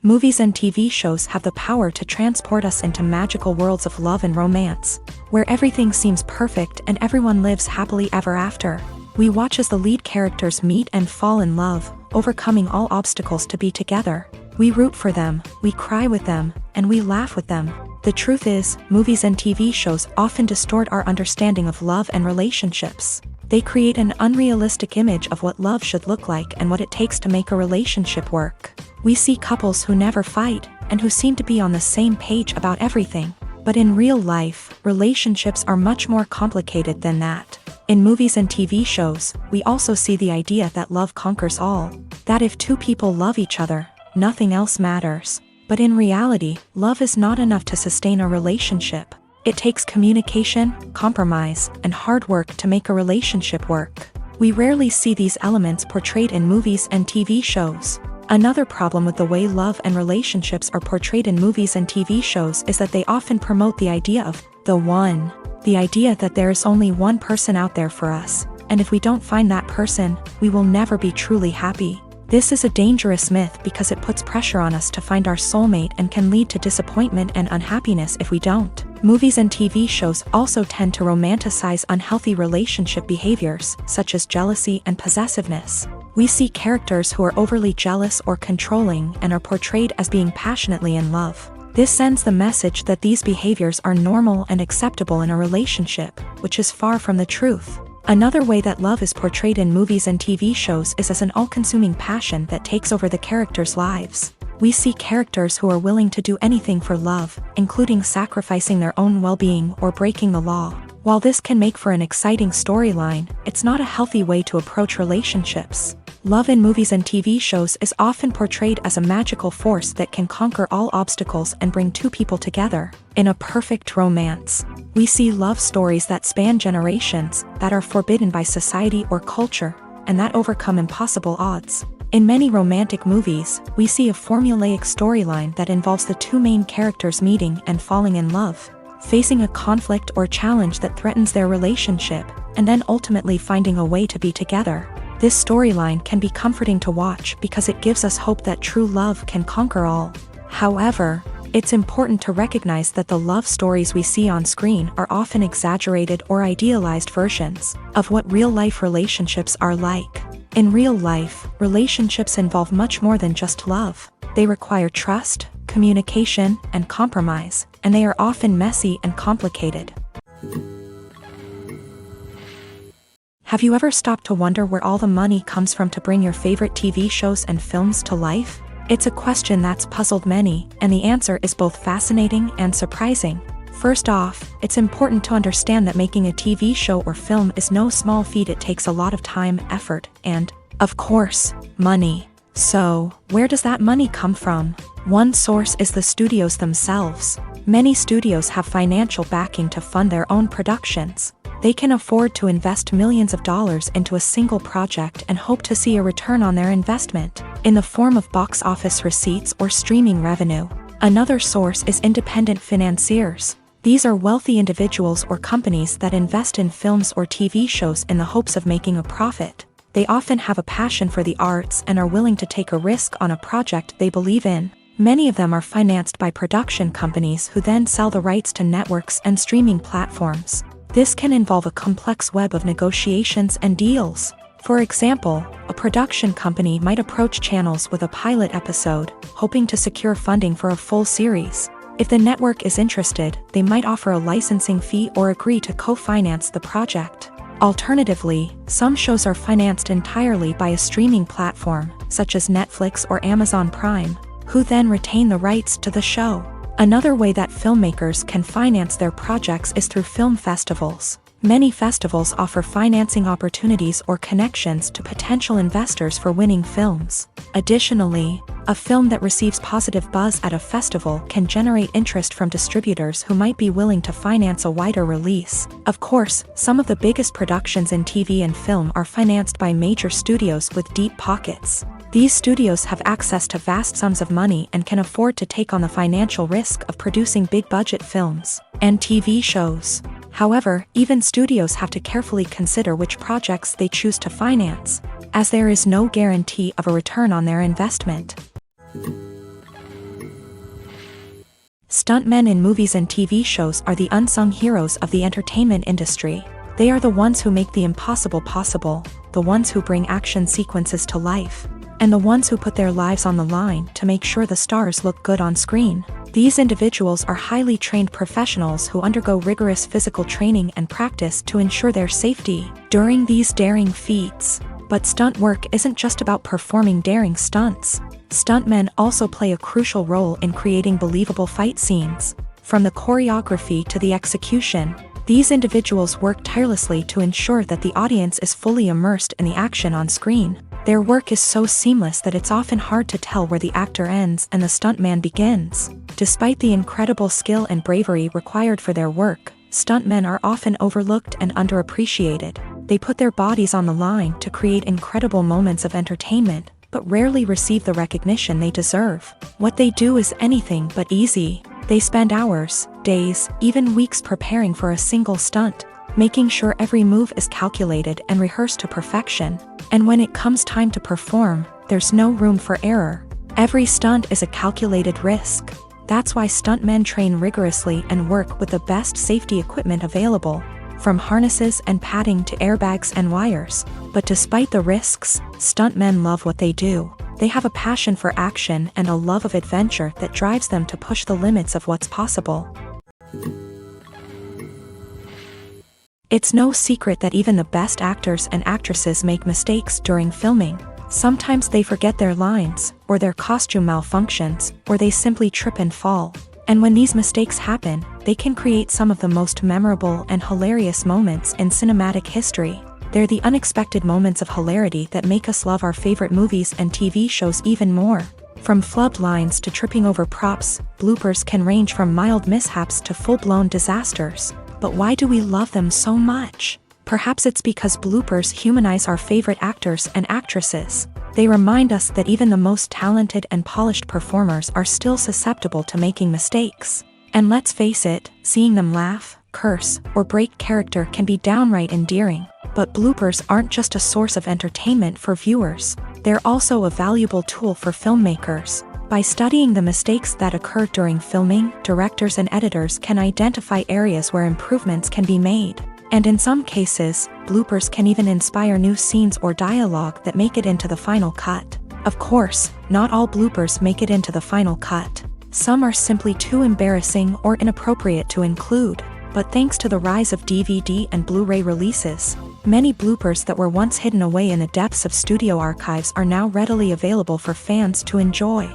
Movies and TV shows have the power to transport us into magical worlds of love and romance, where everything seems perfect and everyone lives happily ever after. We watch as the lead characters meet and fall in love, overcoming all obstacles to be together. We root for them, we cry with them, and we laugh with them. The truth is, movies and TV shows often distort our understanding of love and relationships. They create an unrealistic image of what love should look like and what it takes to make a relationship work. We see couples who never fight, and who seem to be on the same page about everything. But in real life, relationships are much more complicated than that. In movies and TV shows, we also see the idea that love conquers all. That if two people love each other, nothing else matters. But in reality, love is not enough to sustain a relationship. It takes communication, compromise, and hard work to make a relationship work. We rarely see these elements portrayed in movies and TV shows. Another problem with the way love and relationships are portrayed in movies and TV shows is that they often promote the idea of the one. The idea that there is only one person out there for us, and if we don't find that person, we will never be truly happy. This is a dangerous myth because it puts pressure on us to find our soulmate and can lead to disappointment and unhappiness if we don't. Movies and TV shows also tend to romanticize unhealthy relationship behaviors, such as jealousy and possessiveness. We see characters who are overly jealous or controlling and are portrayed as being passionately in love. This sends the message that these behaviors are normal and acceptable in a relationship, which is far from the truth. Another way that love is portrayed in movies and TV shows is as an all-consuming passion that takes over the characters' lives. We see characters who are willing to do anything for love, including sacrificing their own well-being or breaking the law. While this can make for an exciting storyline, it's not a healthy way to approach relationships. Love in movies and TV shows is often portrayed as a magical force that can conquer all obstacles and bring two people together. In a perfect romance, we see love stories that span generations, that are forbidden by society or culture, and that overcome impossible odds. In many romantic movies, we see a formulaic storyline that involves the two main characters meeting and falling in love, facing a conflict or challenge that threatens their relationship, and then ultimately finding a way to be together. This storyline can be comforting to watch because it gives us hope that true love can conquer all. However, it's important to recognize that the love stories we see on screen are often exaggerated or idealized versions of what real-life relationships are like. In real life, relationships involve much more than just love. They require trust, communication, and compromise, and they are often messy and complicated. Have you ever stopped to wonder where all the money comes from to bring your favorite TV shows and films to life? It's a question that's puzzled many, and the answer is both fascinating and surprising. First off, it's important to understand that making a TV show or film is no small feat. It takes a lot of time, effort, and, of course, money. So, where does that money come from? One source is the studios themselves. Many studios have financial backing to fund their own productions. They can afford to invest millions of dollars into a single project and hope to see a return on their investment, in the form of box office receipts or streaming revenue. Another source is independent financiers. These are wealthy individuals or companies that invest in films or TV shows in the hopes of making a profit. They often have a passion for the arts and are willing to take a risk on a project they believe in. Many of them are financed by production companies who then sell the rights to networks and streaming platforms. This can involve a complex web of negotiations and deals. For example, a production company might approach channels with a pilot episode, hoping to secure funding for a full series. If the network is interested, they might offer a licensing fee or agree to co-finance the project. Alternatively, some shows are financed entirely by a streaming platform, such as Netflix or Amazon Prime, who then retain the rights to the show. Another way that filmmakers can finance their projects is through film festivals. Many festivals offer financing opportunities or connections to potential investors for winning films. Additionally, a film that receives positive buzz at a festival can generate interest from distributors who might be willing to finance a wider release. Of course, some of the biggest productions in TV and film are financed by major studios with deep pockets. These studios have access to vast sums of money and can afford to take on the financial risk of producing big-budget films and TV shows. However, even studios have to carefully consider which projects they choose to finance, as there is no guarantee of a return on their investment. Stuntmen in movies and TV shows are the unsung heroes of the entertainment industry. They are the ones who make the impossible possible, the ones who bring action sequences to life. and the ones who put their lives on the line to make sure the stars look good on screen. These individuals are highly trained professionals who undergo rigorous physical training and practice to ensure their safety during these daring feats. But stunt work isn't just about performing daring stunts. Stuntmen also play a crucial role in creating believable fight scenes. From the choreography to the execution, these individuals work tirelessly to ensure that the audience is fully immersed in the action on screen. Their work is so seamless that it's often hard to tell where the actor ends and the stuntman begins. Despite the incredible skill and bravery required for their work, stuntmen are often overlooked and underappreciated. They put their bodies on the line to create incredible moments of entertainment, but rarely receive the recognition they deserve. What they do is anything but easy. They spend hours, days, even weeks preparing for a single stunt, making sure every move is calculated and rehearsed to perfection. And when it comes time to perform, there's no room for error. Every stunt is a calculated risk. That's why stuntmen train rigorously and work with the best safety equipment available, from harnesses and padding to airbags and wires. But despite the risks, stuntmen love what they do. They have a passion for action and a love of adventure that drives them to push the limits of what's possible. It's no secret that even the best actors and actresses make mistakes during filming. Sometimes they forget their lines, or their costume malfunctions, or they simply trip and fall. And when these mistakes happen, they can create some of the most memorable and hilarious moments in cinematic history. They're the unexpected moments of hilarity that make us love our favorite movies and TV shows even more. From flubbed lines to tripping over props, bloopers can range from mild mishaps to full-blown disasters. But why do we love them so much? Perhaps it's because bloopers humanize our favorite actors and actresses. They remind us that even the most talented and polished performers are still susceptible to making mistakes. And let's face it, seeing them laugh, curse, or break character can be downright endearing. But bloopers aren't just a source of entertainment for viewers. They're also a valuable tool for filmmakers. By studying the mistakes that occur during filming, directors and editors can identify areas where improvements can be made. And in some cases, bloopers can even inspire new scenes or dialogue that make it into the final cut. Of course, not all bloopers make it into the final cut. Some are simply too embarrassing or inappropriate to include. But thanks to the rise of DVD and Blu-ray releases, many bloopers that were once hidden away in the depths of studio archives are now readily available for fans to enjoy.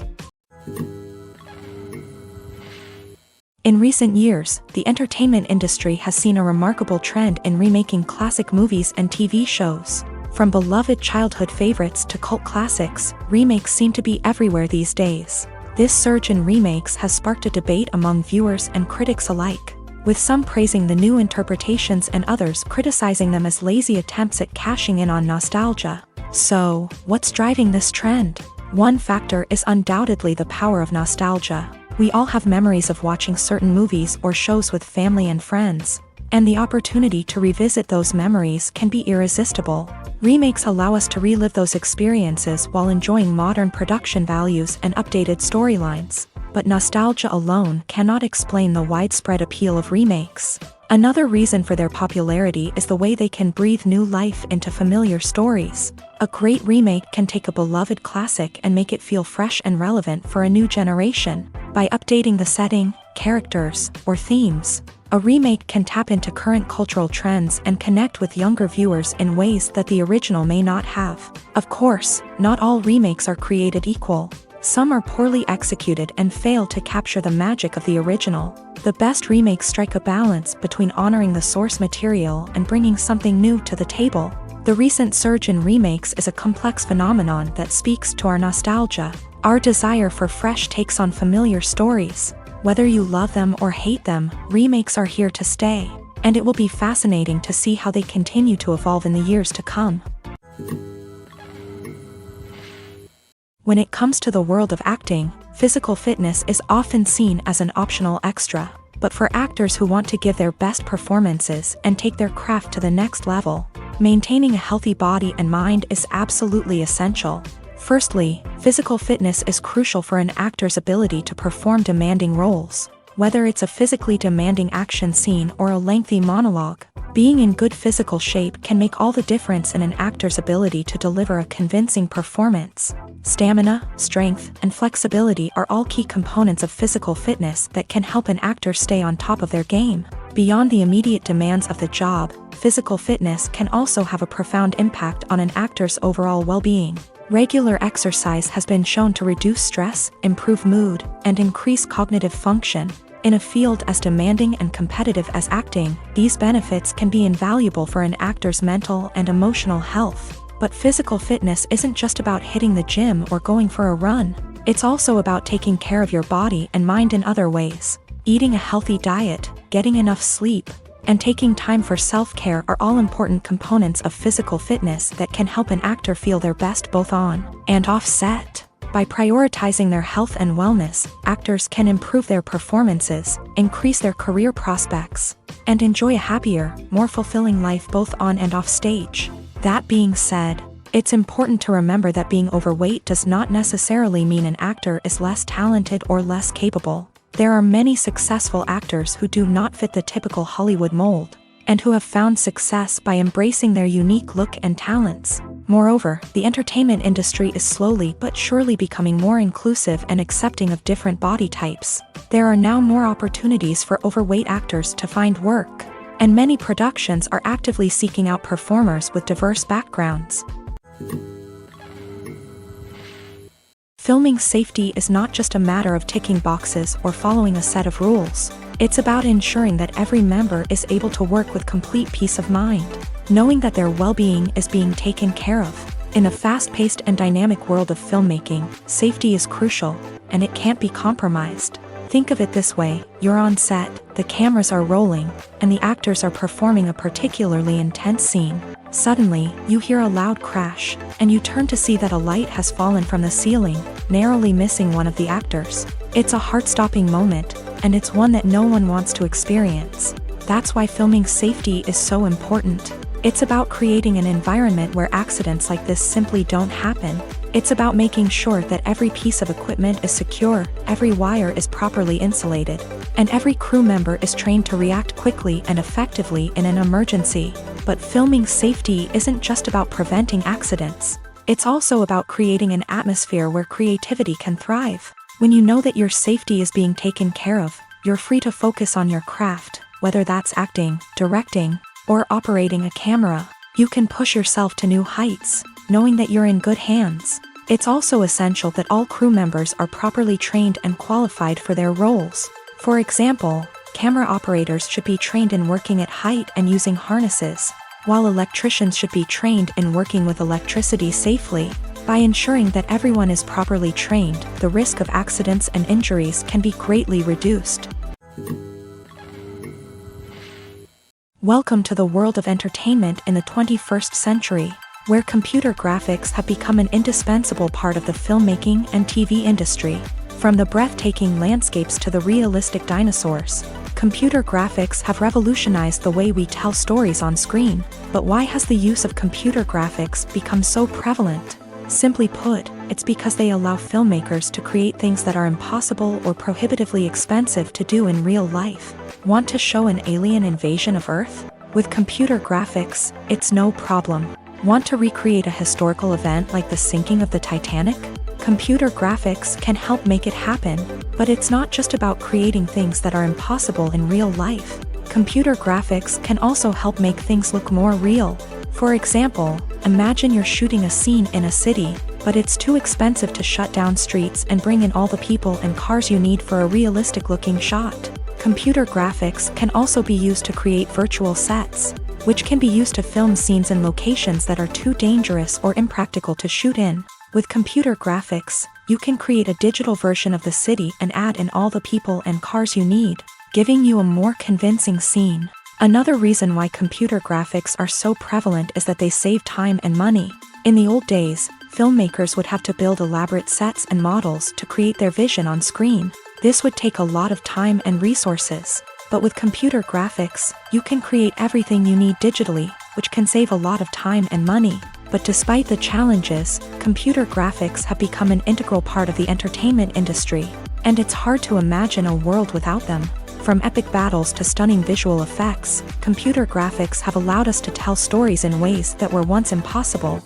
In recent years, the entertainment industry has seen a remarkable trend in remaking classic movies and TV shows. From beloved childhood favorites to cult classics, remakes seem to be everywhere these days. This surge in remakes has sparked a debate among viewers and critics alike, with some praising the new interpretations and others criticizing them as lazy attempts at cashing in on nostalgia. So, what's driving this trend? One factor is undoubtedly the power of nostalgia. We all have memories of watching certain movies or shows with family and friends, and the opportunity to revisit those memories can be irresistible. Remakes allow us to relive those experiences while enjoying modern production values and updated storylines. But nostalgia alone cannot explain the widespread appeal of remakes. Another reason for their popularity is the way they can breathe new life into familiar stories. A great remake can take a beloved classic and make it feel fresh and relevant for a new generation. By updating the setting, characters, or themes, a remake can tap into current cultural trends and connect with younger viewers in ways that the original may not have. Of course, not all remakes are created equal. Some are poorly executed and fail to capture the magic of the original. The best remakes strike a balance between honoring the source material and bringing something new to the table. The recent surge in remakes is a complex phenomenon that speaks to our nostalgia, our desire for fresh takes on familiar stories. Whether you love them or hate them, remakes are here to stay, and it will be fascinating to see how they continue to evolve in the years to come. When it comes to the world of acting, physical fitness is often seen as an optional extra. But for actors who want to give their best performances and take their craft to the next level, maintaining a healthy body and mind is absolutely essential. Firstly, physical fitness is crucial for an actor's ability to perform demanding roles. Whether it's a physically demanding action scene or a lengthy monologue, being in good physical shape can make all the difference in an actor's ability to deliver a convincing performance. Stamina, strength, and flexibility are all key components of physical fitness that can help an actor stay on top of their game. Beyond the immediate demands of the job, physical fitness can also have a profound impact on an actor's overall well-being. Regular exercise has been shown to reduce stress, improve mood, and increase cognitive function. In a field as demanding and competitive as acting, these benefits can be invaluable for an actor's mental and emotional health. But physical fitness isn't just about hitting the gym or going for a run. It's also about taking care of your body and mind in other ways. Eating a healthy diet, getting enough sleep, and taking time for self-care are all important components of physical fitness that can help an actor feel their best both on and off set. By prioritizing their health and wellness, actors can improve their performances, increase their career prospects, and enjoy a happier, more fulfilling life both on and off stage. That being said, it's important to remember that being overweight does not necessarily mean an actor is less talented or less capable. There are many successful actors who do not fit the typical Hollywood mold, and who have found success by embracing their unique look and talents. Moreover, the entertainment industry is slowly but surely becoming more inclusive and accepting of different body types. There are now more opportunities for overweight actors to find work, and many productions are actively seeking out performers with diverse backgrounds. Filming safety is not just a matter of ticking boxes or following a set of rules. It's about ensuring that every member is able to work with complete peace of mind, knowing that their well-being is being taken care of. In a fast-paced and dynamic world of filmmaking, safety is crucial, and it can't be compromised. Think of it this way: you're on set, the cameras are rolling, and the actors are performing a particularly intense scene. Suddenly, you hear a loud crash, and you turn to see that a light has fallen from the ceiling, narrowly missing one of the actors. It's a heart-stopping moment, and it's one that no one wants to experience. That's why filming safety is so important. It's about creating an environment where accidents like this simply don't happen. It's about making sure that every piece of equipment is secure, every wire is properly insulated, and every crew member is trained to react quickly and effectively in an emergency. But filming safety isn't just about preventing accidents. It's also about creating an atmosphere where creativity can thrive. When you know that your safety is being taken care of, you're free to focus on your craft, whether that's acting, directing, or operating a camera. You can push yourself to new heights, knowing that you're in good hands. It's also essential that all crew members are properly trained and qualified for their roles. For example, camera operators should be trained in working at height and using harnesses, while electricians should be trained in working with electricity safely. By ensuring that everyone is properly trained, the risk of accidents and injuries can be greatly reduced. Welcome to the world of entertainment in the 21st century, where computer graphics have become an indispensable part of the filmmaking and TV industry. From the breathtaking landscapes to the realistic dinosaurs, computer graphics have revolutionized the way we tell stories on screen. But why has the use of computer graphics become so prevalent? Simply put, it's because they allow filmmakers to create things that are impossible or prohibitively expensive to do in real life. Want to show an alien invasion of Earth? With computer graphics, it's no problem. Want to recreate a historical event like the sinking of the Titanic? Computer graphics can help make it happen. But it's not just about creating things that are impossible in real life. Computer graphics can also help make things look more real. For example, imagine you're shooting a scene in a city, but it's too expensive to shut down streets and bring in all the people and cars you need for a realistic-looking shot. Computer graphics can also be used to create virtual sets, which can be used to film scenes in locations that are too dangerous or impractical to shoot in. With computer graphics, you can create a digital version of the city and add in all the people and cars you need, giving you a more convincing scene. Another reason why computer graphics are so prevalent is that they save time and money. In the old days, filmmakers would have to build elaborate sets and models to create their vision on screen. This would take a lot of time and resources. But with computer graphics, you can create everything you need digitally, which can save a lot of time and money. But despite the challenges, computer graphics have become an integral part of the entertainment industry, and it's hard to imagine a world without them. From epic battles to stunning visual effects, computer graphics have allowed us to tell stories in ways that were once impossible.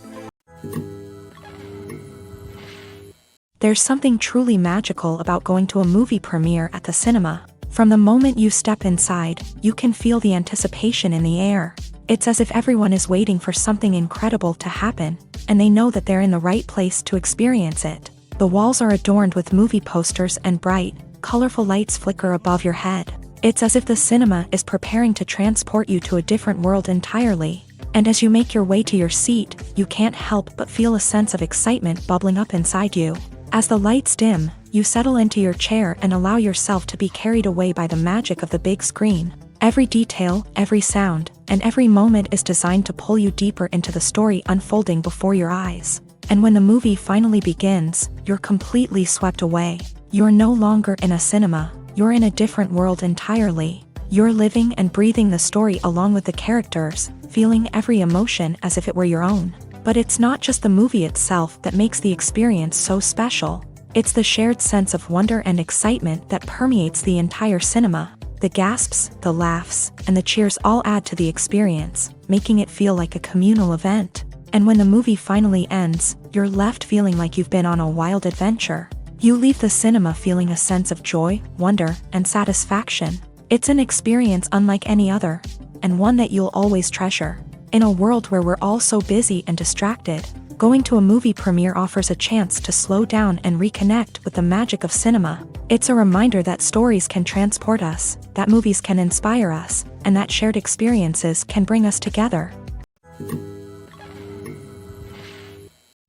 There's something truly magical about going to a movie premiere at the cinema. From the moment you step inside, you can feel the anticipation in the air. It's as if everyone is waiting for something incredible to happen, and they know that they're in the right place to experience it. The walls are adorned with movie posters and bright, colorful lights flicker above your head. It's as if the cinema is preparing to transport you to a different world entirely. And as you make your way to your seat, you can't help but feel a sense of excitement bubbling up inside you. As the lights dim, you settle into your chair and allow yourself to be carried away by the magic of the big screen. Every detail, every sound, and every moment is designed to pull you deeper into the story unfolding before your eyes. And when the movie finally begins, you're completely swept away. You're no longer in a cinema, you're in a different world entirely. You're living and breathing the story along with the characters, feeling every emotion as if it were your own. But it's not just the movie itself that makes the experience so special. It's the shared sense of wonder and excitement that permeates the entire cinema. The gasps, the laughs, and the cheers all add to the experience, making it feel like a communal event. And when the movie finally ends, you're left feeling like you've been on a wild adventure. You leave the cinema feeling a sense of joy, wonder, and satisfaction. It's an experience unlike any other, and one that you'll always treasure. In a world where we're all so busy and distracted, going to a movie premiere offers a chance to slow down and reconnect with the magic of cinema. It's a reminder that stories can transport us, that movies can inspire us, and that shared experiences can bring us together.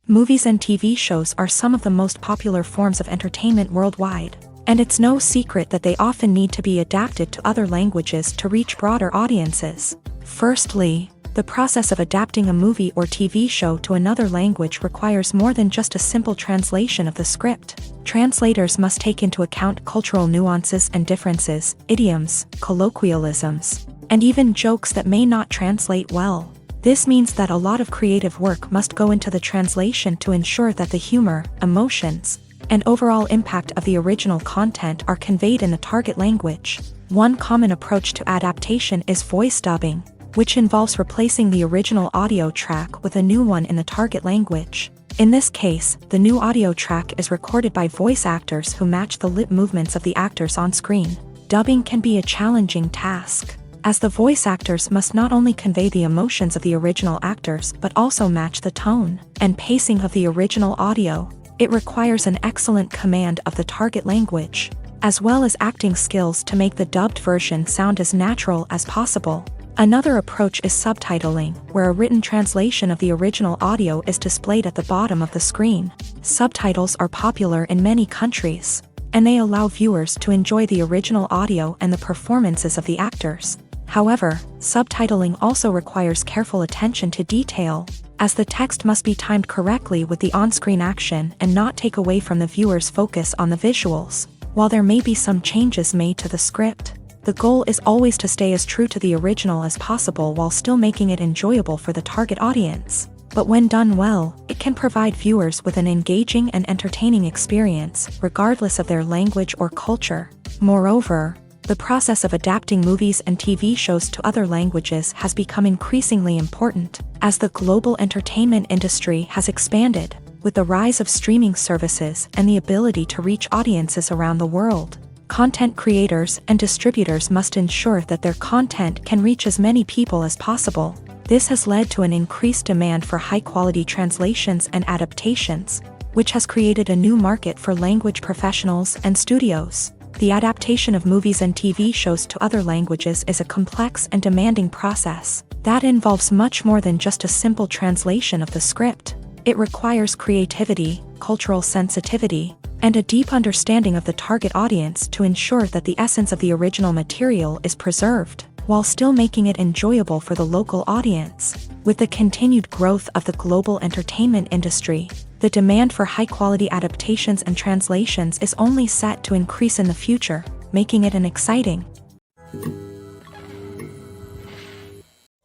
Movies and TV shows are some of the most popular forms of entertainment worldwide, and it's no secret that they often need to be adapted to other languages to reach broader audiences. Firstly, the process of adapting a movie or TV show to another language requires more than just a simple translation of the script. Translators must take into account cultural nuances and differences, idioms, colloquialisms, and even jokes that may not translate well. This means that a lot of creative work must go into the translation to ensure that the humor, emotions, and overall impact of the original content are conveyed in the target language. One common approach to adaptation is voice dubbing, which involves replacing the original audio track with a new one in the target language. In this case, the new audio track is recorded by voice actors who match the lip movements of the actors on screen. Dubbing can be a challenging task, as the voice actors must not only convey the emotions of the original actors but also match the tone and pacing of the original audio. It requires an excellent command of the target language, as well as acting skills to make the dubbed version sound as natural as possible. Another approach is subtitling, where a written translation of the original audio is displayed at the bottom of the screen. Subtitles are popular in many countries, and they allow viewers to enjoy the original audio and the performances of the actors. However, subtitling also requires careful attention to detail, as the text must be timed correctly with the on-screen action and not take away from the viewer's focus on the visuals. While there may be some changes made to the script, the goal is always to stay as true to the original as possible while still making it enjoyable for the target audience. But when done well, it can provide viewers with an engaging and entertaining experience, regardless of their language or culture. Moreover, the process of adapting movies and TV shows to other languages has become increasingly important, as the global entertainment industry has expanded, with the rise of streaming services and the ability to reach audiences around the world. Content creators and distributors must ensure that their content can reach as many people as possible. This has led to an increased demand for high-quality translations and adaptations, which has created a new market for language professionals and studios. The adaptation of movies and TV shows to other languages is a complex and demanding process that involves much more than just a simple translation of the script. It requires creativity, cultural sensitivity, and a deep understanding of the target audience to ensure that the essence of the original material is preserved, while still making it enjoyable for the local audience. With the continued growth of the global entertainment industry, the demand for high-quality adaptations and translations is only set to increase in the future, making it an exciting.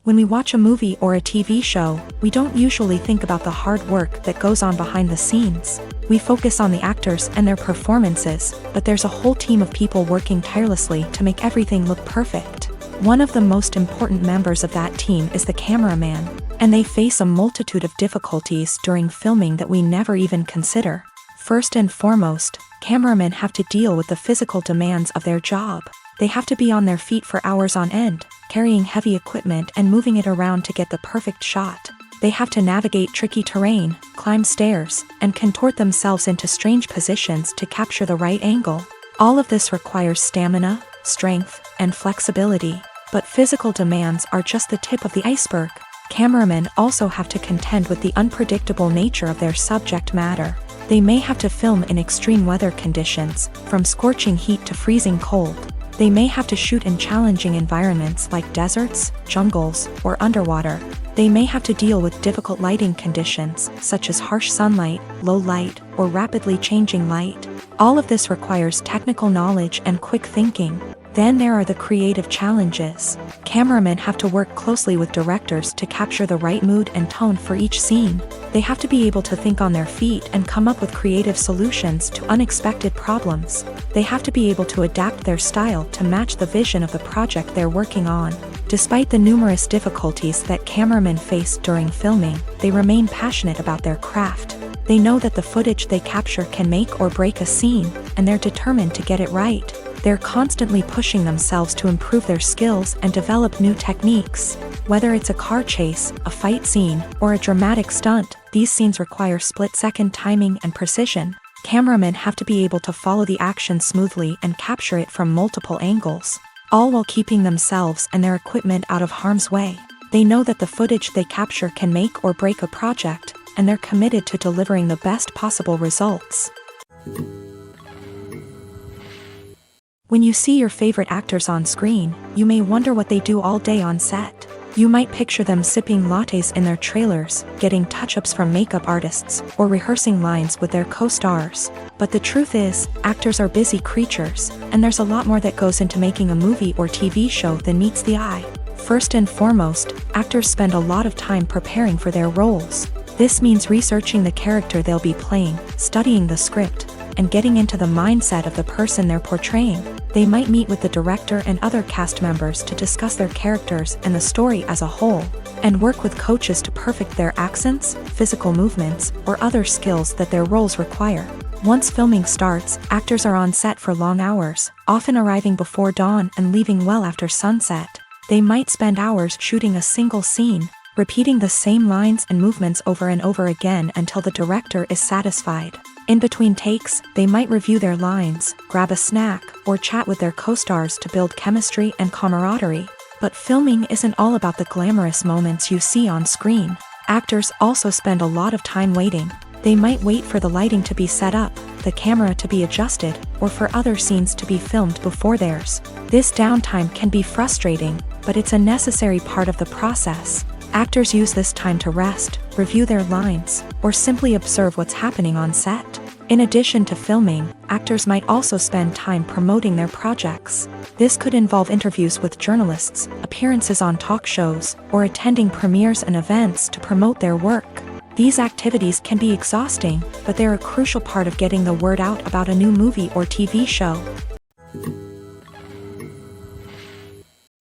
When we watch a movie or a TV show, we don't usually think about the hard work that goes on behind the scenes. We focus on the actors and their performances, but there's a whole team of people working tirelessly to make everything look perfect. One of the most important members of that team is the cameraman, and they face a multitude of difficulties during filming that we never even consider. First and foremost, cameramen have to deal with the physical demands of their job. They have to be on their feet for hours on end, carrying heavy equipment and moving it around to get the perfect shot. They have to navigate tricky terrain, climb stairs, and contort themselves into strange positions to capture the right angle. All of this requires stamina, strength, and flexibility. But physical demands are just the tip of the iceberg. Cameramen also have to contend with the unpredictable nature of their subject matter. They may have to film in extreme weather conditions, from scorching heat to freezing cold. They may have to shoot in challenging environments like deserts, jungles, or underwater. They may have to deal with difficult lighting conditions, such as harsh sunlight, low light, or rapidly changing light. All of this requires technical knowledge and quick thinking. Then there are the creative challenges. Cameramen have to work closely with directors to capture the right mood and tone for each scene. They have to be able to think on their feet and come up with creative solutions to unexpected problems. They have to be able to adapt their style to match the vision of the project they're working on. Despite the numerous difficulties that cameramen face during filming, they remain passionate about their craft. They know that the footage they capture can make or break a scene, and they're determined to get it right. They're constantly pushing themselves to improve their skills and develop new techniques. Whether it's a car chase, a fight scene, or a dramatic stunt, these scenes require split-second timing and precision. Cameramen have to be able to follow the action smoothly and capture it from multiple angles, all while keeping themselves and their equipment out of harm's way. They know that the footage they capture can make or break a project, and they're committed to delivering the best possible results. When you see your favorite actors on screen, you may wonder what they do all day on set. You might picture them sipping lattes in their trailers, getting touch-ups from makeup artists, or rehearsing lines with their co-stars. But the truth is, actors are busy creatures, and there's a lot more that goes into making a movie or TV show than meets the eye. First and foremost, actors spend a lot of time preparing for their roles. This means researching the character they'll be playing, studying the script, and getting into the mindset of the person they're portraying. They might meet with the director and other cast members to discuss their characters and the story as a whole, and work with coaches to perfect their accents, physical movements, or other skills that their roles require. Once filming starts, actors are on set for long hours, often arriving before dawn and leaving well after sunset. They might spend hours shooting a single scene, repeating the same lines and movements over and over again until the director is satisfied. In between takes, they might review their lines, grab a snack, or chat with their co-stars to build chemistry and camaraderie. But filming isn't all about the glamorous moments you see on screen. Actors also spend a lot of time waiting. They might wait for the lighting to be set up, the camera to be adjusted, or for other scenes to be filmed before theirs. This downtime can be frustrating, but it's a necessary part of the process. Actors use this time to rest, review their lines, or simply observe what's happening on set. In addition to filming, actors might also spend time promoting their projects. This could involve interviews with journalists, appearances on talk shows, or attending premieres and events to promote their work. These activities can be exhausting, but they're a crucial part of getting the word out about a new movie or TV show.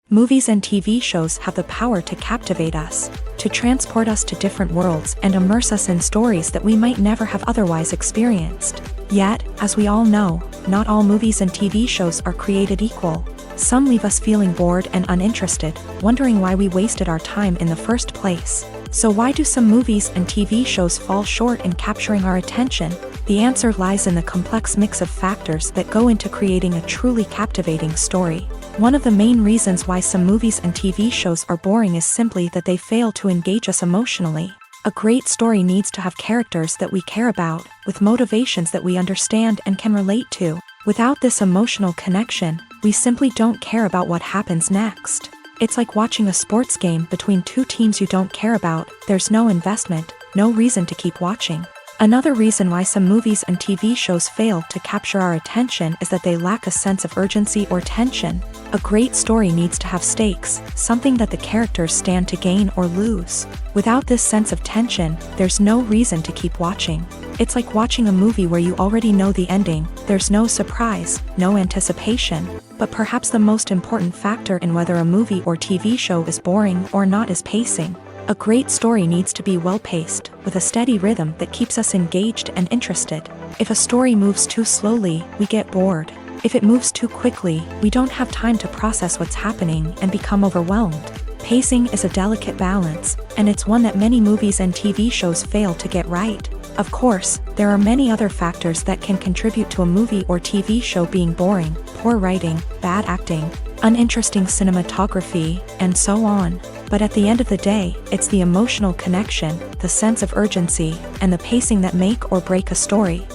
Movies and TV shows have the power to captivate us, to transport us to different worlds and immerse us in stories that we might never have otherwise experienced. Yet, as we all know, not all movies and TV shows are created equal. Some leave us feeling bored and uninterested, wondering why we wasted our time in the first place. So why do some movies and TV shows fall short in capturing our attention? The answer lies in the complex mix of factors that go into creating a truly captivating story. One of the main reasons why some movies and TV shows are boring is simply that they fail to engage us emotionally. A great story needs to have characters that we care about, with motivations that we understand and can relate to. Without this emotional connection, we simply don't care about what happens next. It's like watching a sports game between two teams you don't care about. There's no investment, no reason to keep watching. Another reason why some movies and TV shows fail to capture our attention is that they lack a sense of urgency or tension. A great story needs to have stakes, something that the characters stand to gain or lose. Without this sense of tension, there's no reason to keep watching. It's like watching a movie where you already know the ending. There's no surprise, no anticipation. But perhaps the most important factor in whether a movie or TV show is boring or not is pacing. A great story needs to be well-paced, with a steady rhythm that keeps us engaged and interested. If a story moves too slowly, we get bored. If it moves too quickly, we don't have time to process what's happening and become overwhelmed. Pacing is a delicate balance, and it's one that many movies and TV shows fail to get right. Of course, there are many other factors that can contribute to a movie or TV show being boring: poor writing, bad acting, uninteresting cinematography, and so on. But at the end of the day, it's the emotional connection, the sense of urgency, and the pacing that make or break a story.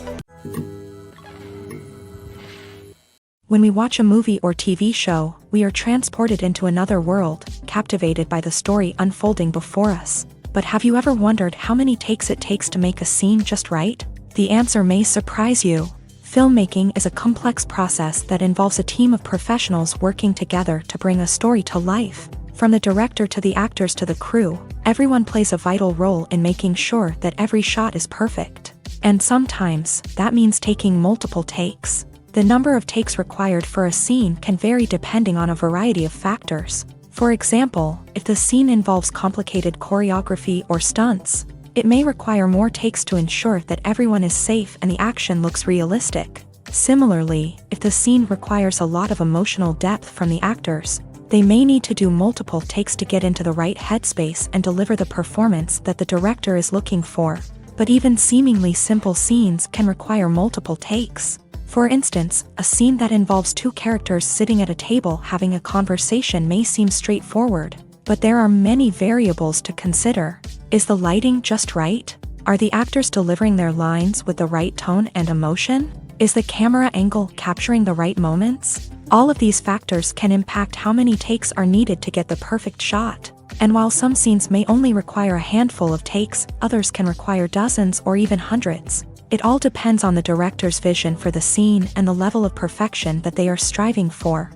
When we watch a movie or TV show, we are transported into another world, captivated by the story unfolding before us. But have you ever wondered how many takes it takes to make a scene just right? The answer may surprise you. Filmmaking is a complex process that involves a team of professionals working together to bring a story to life. From the director to the actors to the crew, everyone plays a vital role in making sure that every shot is perfect. And sometimes, that means taking multiple takes. The number of takes required for a scene can vary depending on a variety of factors. For example, if the scene involves complicated choreography or stunts, it may require more takes to ensure that everyone is safe and the action looks realistic. Similarly, if the scene requires a lot of emotional depth from the actors, they may need to do multiple takes to get into the right headspace and deliver the performance that the director is looking for. But even seemingly simple scenes can require multiple takes. For instance, a scene that involves two characters sitting at a table having a conversation may seem straightforward, but there are many variables to consider. Is the lighting just right? Are the actors delivering their lines with the right tone and emotion? Is the camera angle capturing the right moments? All of these factors can impact how many takes are needed to get the perfect shot. And while some scenes may only require a handful of takes, others can require dozens or even hundreds. It all depends on the director's vision for the scene and the level of perfection that they are striving for.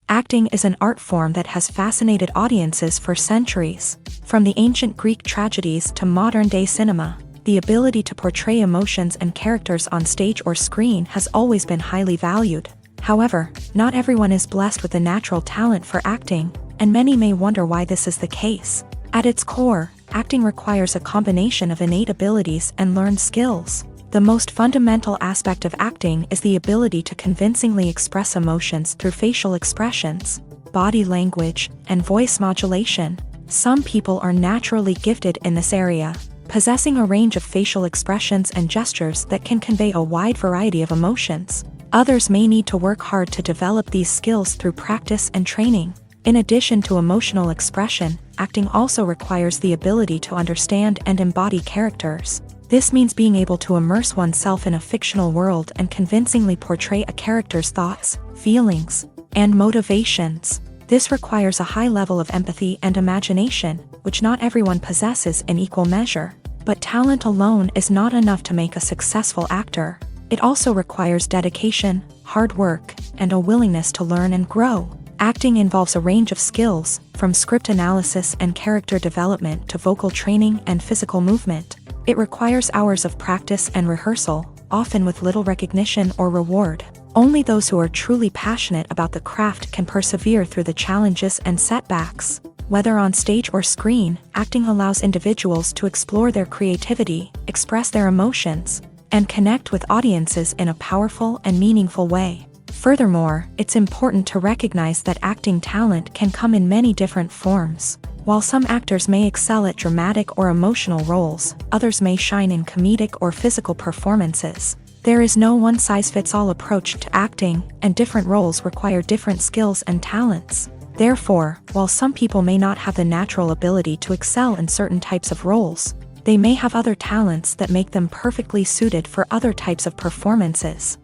Acting is an art form that has fascinated audiences for centuries. From the ancient Greek tragedies to modern-day cinema, the ability to portray emotions and characters on stage or screen has always been highly valued. However, not everyone is blessed with a natural talent for acting, and many may wonder why this is the case. At its core, acting requires a combination of innate abilities and learned skills. The most fundamental aspect of acting is the ability to convincingly express emotions through facial expressions, body language, and voice modulation. Some people are naturally gifted in this area, possessing a range of facial expressions and gestures that can convey a wide variety of emotions. Others may need to work hard to develop these skills through practice and training. In addition to emotional expression, acting also requires the ability to understand and embody characters. This means being able to immerse oneself in a fictional world and convincingly portray a character's thoughts, feelings, and motivations. This requires a high level of empathy and imagination, which not everyone possesses in equal measure. But talent alone is not enough to make a successful actor. It also requires dedication, hard work, and a willingness to learn and grow. Acting involves a range of skills, from script analysis and character development to vocal training and physical movement. It requires hours of practice and rehearsal, often with little recognition or reward. Only those who are truly passionate about the craft can persevere through the challenges and setbacks. Whether on stage or screen, acting allows individuals to explore their creativity, express their emotions, and connect with audiences in a powerful and meaningful way. Furthermore, it's important to recognize that acting talent can come in many different forms. While some actors may excel at dramatic or emotional roles, others may shine in comedic or physical performances. There is no one-size-fits-all approach to acting, and different roles require different skills and talents. Therefore, while some people may not have the natural ability to excel in certain types of roles, they may have other talents that make them perfectly suited for other types of performances.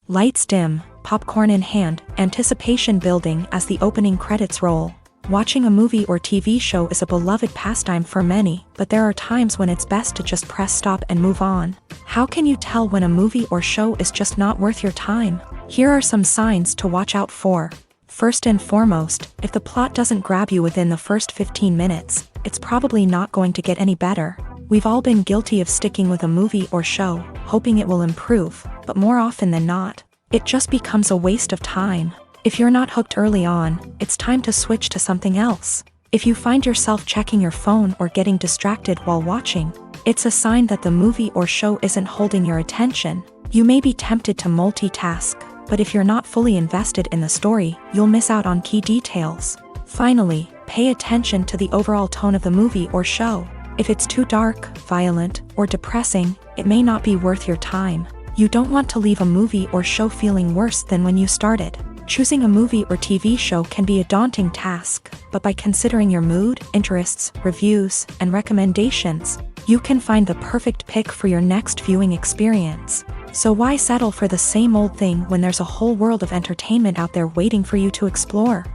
Lights dim, popcorn in hand, anticipation building as the opening credits roll. Watching a movie or TV show is a beloved pastime for many, but there are times when it's best to just press stop and move on. How can you tell when a movie or show is just not worth your time? Here are some signs to watch out for. First and foremost, if the plot doesn't grab you within the first 15 minutes, it's probably not going to get any better. We've all been guilty of sticking with a movie or show, hoping it will improve, but more often than not, it just becomes a waste of time. If you're not hooked early on, it's time to switch to something else. If you find yourself checking your phone or getting distracted while watching, it's a sign that the movie or show isn't holding your attention. You may be tempted to multitask, but if you're not fully invested in the story, you'll miss out on key details. Finally, pay attention to the overall tone of the movie or show. If it's too dark, violent, or depressing, it may not be worth your time. You don't want to leave a movie or show feeling worse than when you started. Choosing a movie or TV show can be a daunting task, but by considering your mood, interests, reviews, and recommendations, you can find the perfect pick for your next viewing experience. So why settle for the same old thing when there's a whole world of entertainment out there waiting for you to explore?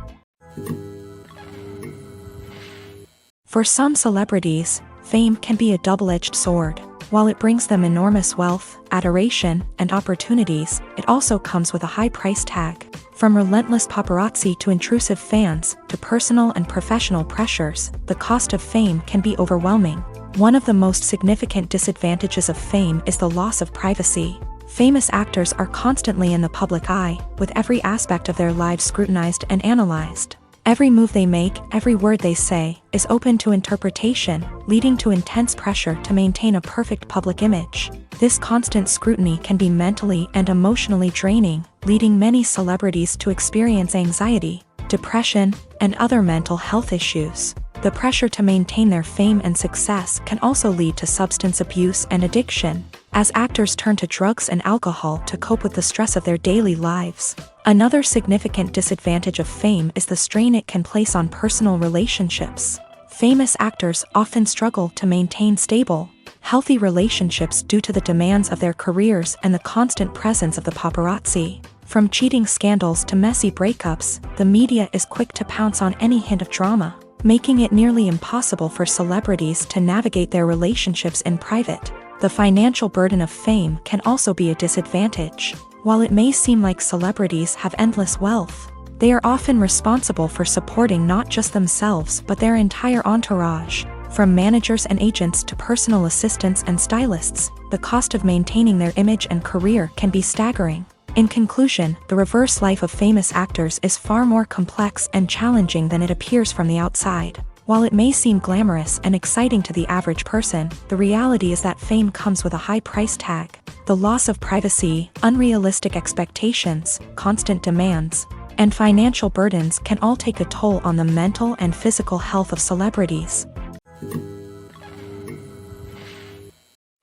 For some celebrities, fame can be a double-edged sword. While it brings them enormous wealth, adoration, and opportunities, it also comes with a high price tag. From relentless paparazzi to intrusive fans, to personal and professional pressures, the cost of fame can be overwhelming. One of the most significant disadvantages of fame is the loss of privacy. Famous actors are constantly in the public eye, with every aspect of their lives scrutinized and analyzed. Every move they make, every word they say, is open to interpretation, leading to intense pressure to maintain a perfect public image. This constant scrutiny can be mentally and emotionally draining, leading many celebrities to experience anxiety, depression, and other mental health issues. The pressure to maintain their fame and success can also lead to substance abuse and addiction, as actors turn to drugs and alcohol to cope with the stress of their daily lives. Another significant disadvantage of fame is the strain it can place on personal relationships. Famous actors often struggle to maintain stable, healthy relationships due to the demands of their careers and the constant presence of the paparazzi. From cheating scandals to messy breakups, the media is quick to pounce on any hint of drama, making it nearly impossible for celebrities to navigate their relationships in private. The financial burden of fame can also be a disadvantage. While it may seem like celebrities have endless wealth, they are often responsible for supporting not just themselves but their entire entourage. From managers and agents to personal assistants and stylists, the cost of maintaining their image and career can be staggering. In conclusion, the reverse life of famous actors is far more complex and challenging than it appears from the outside. While it may seem glamorous and exciting to the average person, the reality is that fame comes with a high price tag. The loss of privacy, unrealistic expectations, constant demands, and financial burdens can all take a toll on the mental and physical health of celebrities.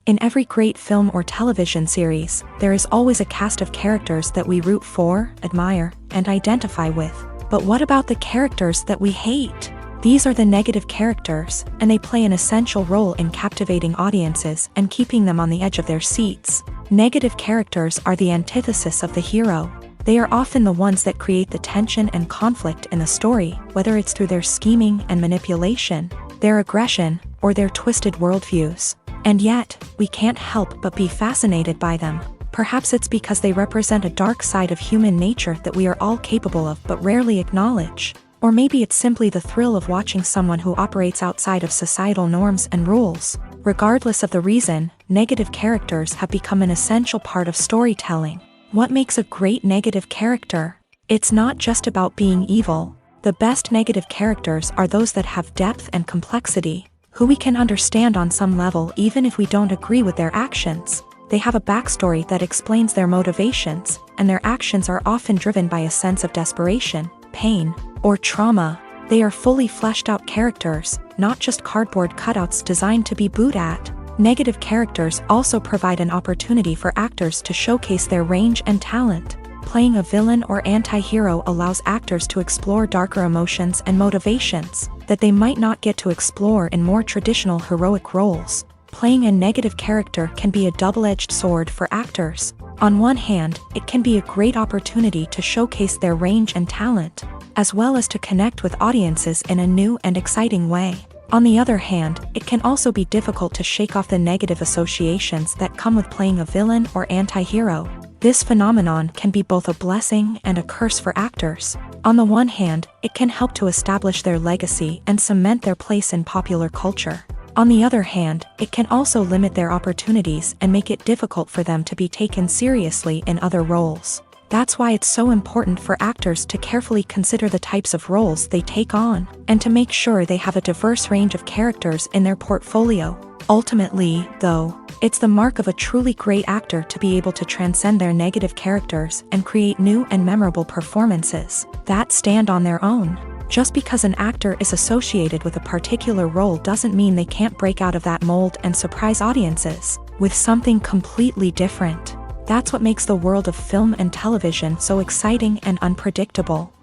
In every great film or television series, there is always a cast of characters that we root for, admire, and identify with. But what about the characters that we hate? These are the negative characters, and they play an essential role in captivating audiences and keeping them on the edge of their seats. Negative characters are the antithesis of the hero. They are often the ones that create the tension and conflict in the story, whether it's through their scheming and manipulation, their aggression, or their twisted worldviews. And yet, we can't help but be fascinated by them. Perhaps it's because they represent a dark side of human nature that we are all capable of but rarely acknowledge. Or maybe it's simply the thrill of watching someone who operates outside of societal norms and rules. Regardless of the reason, negative characters have become an essential part of storytelling. What makes a great negative character? It's not just about being evil. The best negative characters are those that have depth and complexity, who we can understand on some level even if we don't agree with their actions. They have a backstory that explains their motivations, and their actions are often driven by a sense of desperation, pain, or trauma. They are fully fleshed out characters, not just cardboard cutouts designed to be booed at. Negative characters also provide an opportunity for actors to showcase their range and talent. Playing a villain or anti-hero allows actors to explore darker emotions and motivations that they might not get to explore in more traditional heroic roles. Playing a negative character can be a double-edged sword for actors. On one hand, it can be a great opportunity to showcase their range and talent, as well as to connect with audiences in a new and exciting way. On the other hand, it can also be difficult to shake off the negative associations that come with playing a villain or anti-hero. This phenomenon can be both a blessing and a curse for actors. On the one hand, it can help to establish their legacy and cement their place in popular culture. On the other hand, it can also limit their opportunities and make it difficult for them to be taken seriously in other roles. That's why it's so important for actors to carefully consider the types of roles they take on, and to make sure they have a diverse range of characters in their portfolio. Ultimately, though, it's the mark of a truly great actor to be able to transcend their negative characters and create new and memorable performances that stand on their own. Just because an actor is associated with a particular role doesn't mean they can't break out of that mold and surprise audiences with something completely different. That's what makes the world of film and television so exciting and unpredictable.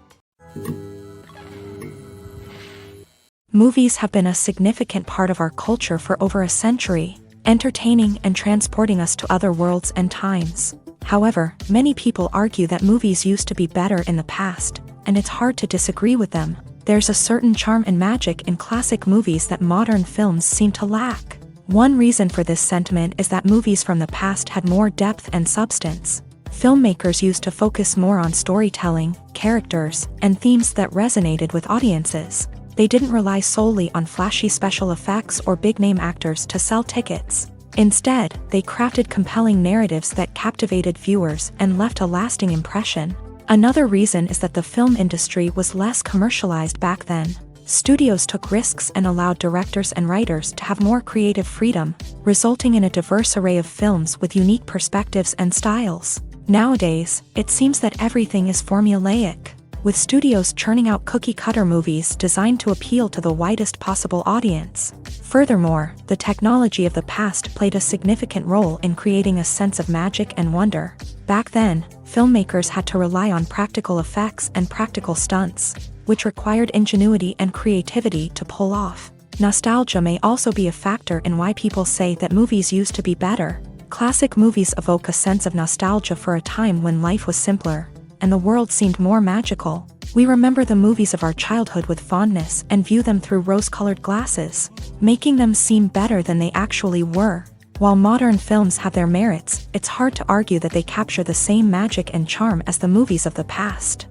Movies have been a significant part of our culture for over a century, entertaining and transporting us to other worlds and times. However, many people argue that movies used to be better in the past, and it's hard to disagree with them. There's a certain charm and magic in classic movies that modern films seem to lack. One reason for this sentiment is that movies from the past had more depth and substance. Filmmakers used to focus more on storytelling, characters, and themes that resonated with audiences. They didn't rely solely on flashy special effects or big-name actors to sell tickets. Instead, they crafted compelling narratives that captivated viewers and left a lasting impression. Another reason is that the film industry was less commercialized back then. Studios took risks and allowed directors and writers to have more creative freedom, resulting in a diverse array of films with unique perspectives and styles. Nowadays, it seems that everything is formulaic, with studios churning out cookie-cutter movies designed to appeal to the widest possible audience. Furthermore, the technology of the past played a significant role in creating a sense of magic and wonder. Back then, filmmakers had to rely on practical effects and practical stunts, which required ingenuity and creativity to pull off. Nostalgia may also be a factor in why people say that movies used to be better. Classic movies evoke a sense of nostalgia for a time when life was simpler, and the world seemed more magical. We remember the movies of our childhood with fondness and view them through rose-colored glasses, making them seem better than they actually were. While modern films have their merits, it's hard to argue that they capture the same magic and charm as the movies of the past.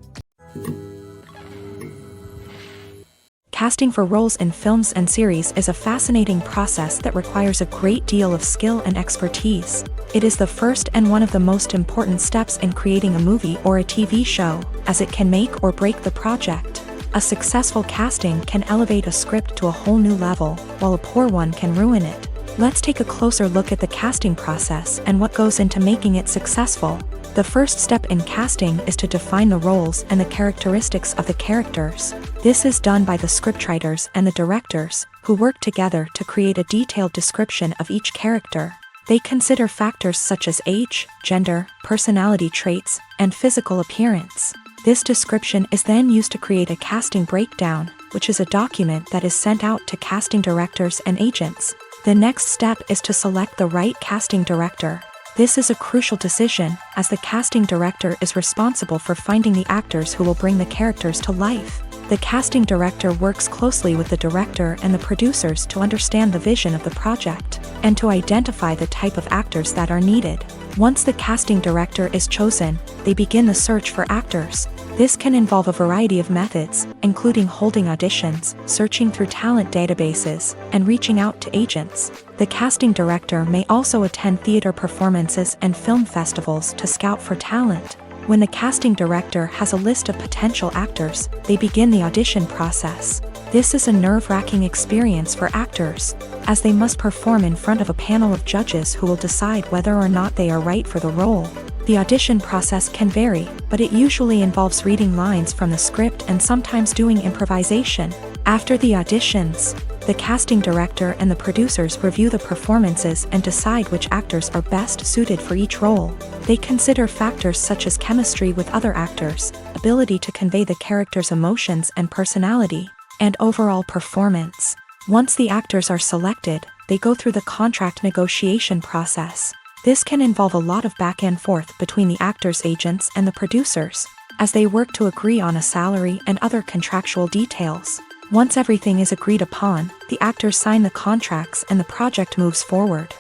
Casting for roles in films and series is a fascinating process that requires a great deal of skill and expertise. It is the first and one of the most important steps in creating a movie or a TV show, as it can make or break the project. A successful casting can elevate a script to a whole new level, while a poor one can ruin it. Let's take a closer look at the casting process and what goes into making it successful. The first step in casting is to define the roles and the characteristics of the characters. This is done by the scriptwriters and the directors, who work together to create a detailed description of each character. They consider factors such as age, gender, personality traits, and physical appearance. This description is then used to create a casting breakdown, which is a document that is sent out to casting directors and agents. The next step is to select the right casting director. This is a crucial decision, as the casting director is responsible for finding the actors who will bring the characters to life. The casting director works closely with the director and the producers to understand the vision of the project, and to identify the type of actors that are needed. Once the casting director is chosen, they begin the search for actors. This can involve a variety of methods, including holding auditions, searching through talent databases, and reaching out to agents. The casting director may also attend theater performances and film festivals to scout for talent. When the casting director has a list of potential actors, they begin the audition process. This is a nerve-wracking experience for actors, as they must perform in front of a panel of judges who will decide whether or not they are right for the role. The audition process can vary, but it usually involves reading lines from the script and sometimes doing improvisation. After the auditions, the casting director and the producers review the performances and decide which actors are best suited for each role. They consider factors such as chemistry with other actors, ability to convey the character's emotions and personality, and overall performance. Once the actors are selected, they go through the contract negotiation process. This can involve a lot of back and forth between the actors' agents and the producers, as they work to agree on a salary and other contractual details. Once everything is agreed upon, the actors sign the contracts and the project moves forward.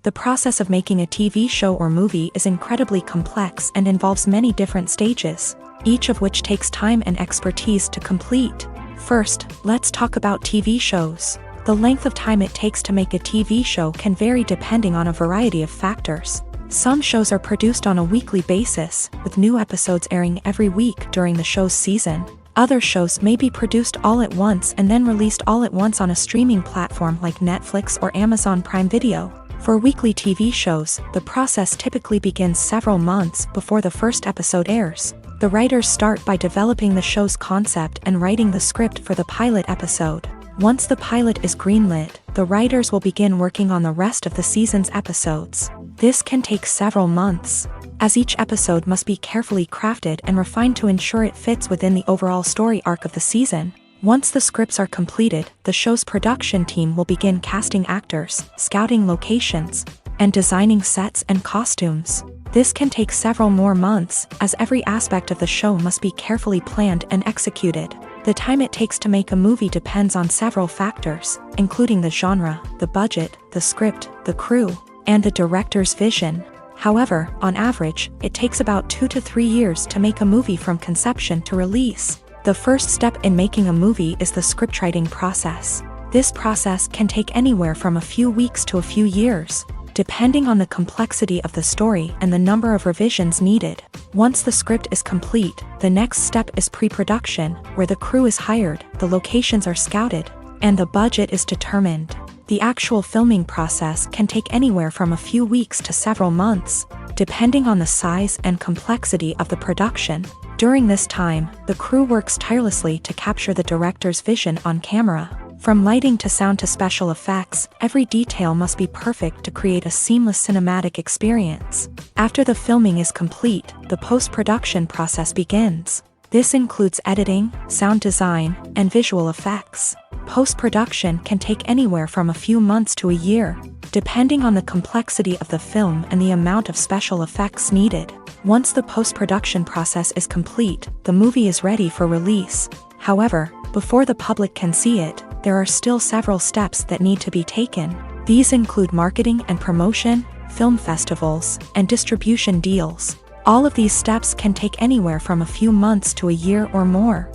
The process of making a TV show or movie is incredibly complex and involves many different stages, each of which takes time and expertise to complete. First, let's talk about TV shows. The length of time it takes to make a TV show can vary depending on a variety of factors. Some shows are produced on a weekly basis, with new episodes airing every week during the show's season. Other shows may be produced all at once and then released all at once on a streaming platform like Netflix or Amazon Prime Video. For weekly TV shows, the process typically begins several months before the first episode airs. The writers start by developing the show's concept and writing the script for the pilot episode. Once the pilot is greenlit, the writers will begin working on the rest of the season's episodes. This can take several months, as each episode must be carefully crafted and refined to ensure it fits within the overall story arc of the season. Once the scripts are completed, the show's production team will begin casting actors, scouting locations, and designing sets and costumes. This can take several more months, as every aspect of the show must be carefully planned and executed. The time it takes to make a movie depends on several factors, including the genre, the budget, the script, the crew, and the director's vision. However, on average, it takes about 2 to 3 years to make a movie from conception to release. The first step in making a movie is the scriptwriting process. This process can take anywhere from a few weeks to a few years, depending on the complexity of the story and the number of revisions needed. Once the script is complete, the next step is pre-production, where the crew is hired, the locations are scouted, and the budget is determined. The actual filming process can take anywhere from a few weeks to several months, depending on the size and complexity of the production. During this time, the crew works tirelessly to capture the director's vision on camera. From lighting to sound to special effects, every detail must be perfect to create a seamless cinematic experience. After the filming is complete, the post-production process begins. This includes editing, sound design, and visual effects. Post-production can take anywhere from a few months to a year, depending on the complexity of the film and the amount of special effects needed. Once the post-production process is complete, the movie is ready for release. However, before the public can see it, there are still several steps that need to be taken. These include marketing and promotion, film festivals, and distribution deals. All of these steps can take anywhere from a few months to a year or more.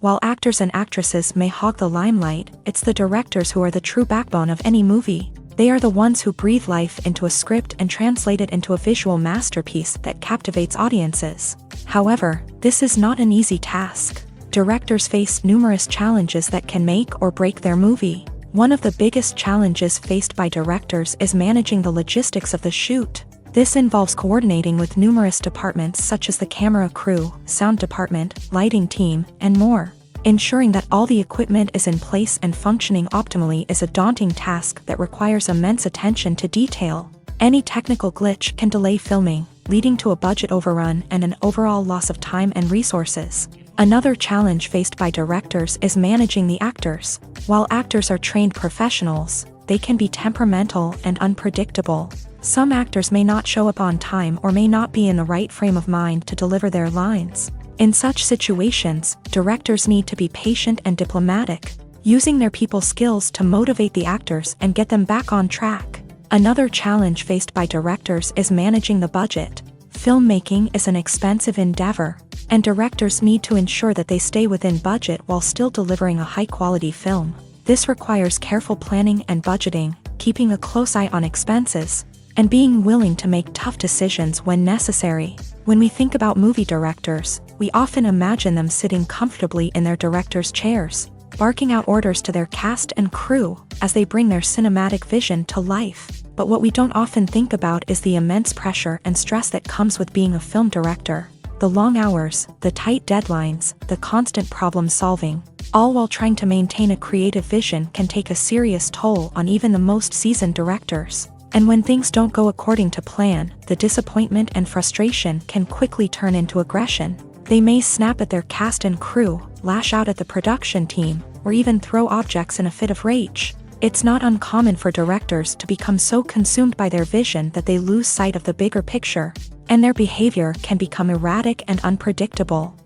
While actors and actresses may hog the limelight, it's the directors who are the true backbone of any movie. They are the ones who breathe life into a script and translate it into a visual masterpiece that captivates audiences. However, this is not an easy task. Directors face numerous challenges that can make or break their movie. One of the biggest challenges faced by directors is managing the logistics of the shoot. This involves coordinating with numerous departments such as the camera crew, sound department, lighting team, and more. Ensuring that all the equipment is in place and functioning optimally is a daunting task that requires immense attention to detail. Any technical glitch can delay filming, leading to a budget overrun and an overall loss of time and resources. Another challenge faced by directors is managing the actors. While actors are trained professionals, they can be temperamental and unpredictable. Some actors may not show up on time or may not be in the right frame of mind to deliver their lines. In such situations, directors need to be patient and diplomatic, using their people skills to motivate the actors and get them back on track. Another challenge faced by directors is managing the budget. Filmmaking is an expensive endeavor, and directors need to ensure that they stay within budget while still delivering a high-quality film. This requires careful planning and budgeting, keeping a close eye on expenses, and being willing to make tough decisions when necessary. When we think about movie directors, we often imagine them sitting comfortably in their director's chairs, barking out orders to their cast and crew as they bring their cinematic vision to life. But what we don't often think about is the immense pressure and stress that comes with being a film director. The long hours, the tight deadlines, the constant problem solving, all while trying to maintain a creative vision can take a serious toll on even the most seasoned directors. And when things don't go according to plan, the disappointment and frustration can quickly turn into aggression. They may snap at their cast and crew, lash out at the production team, or even throw objects in a fit of rage. It's not uncommon for directors to become so consumed by their vision that they lose sight of the bigger picture, and their behavior can become erratic and unpredictable.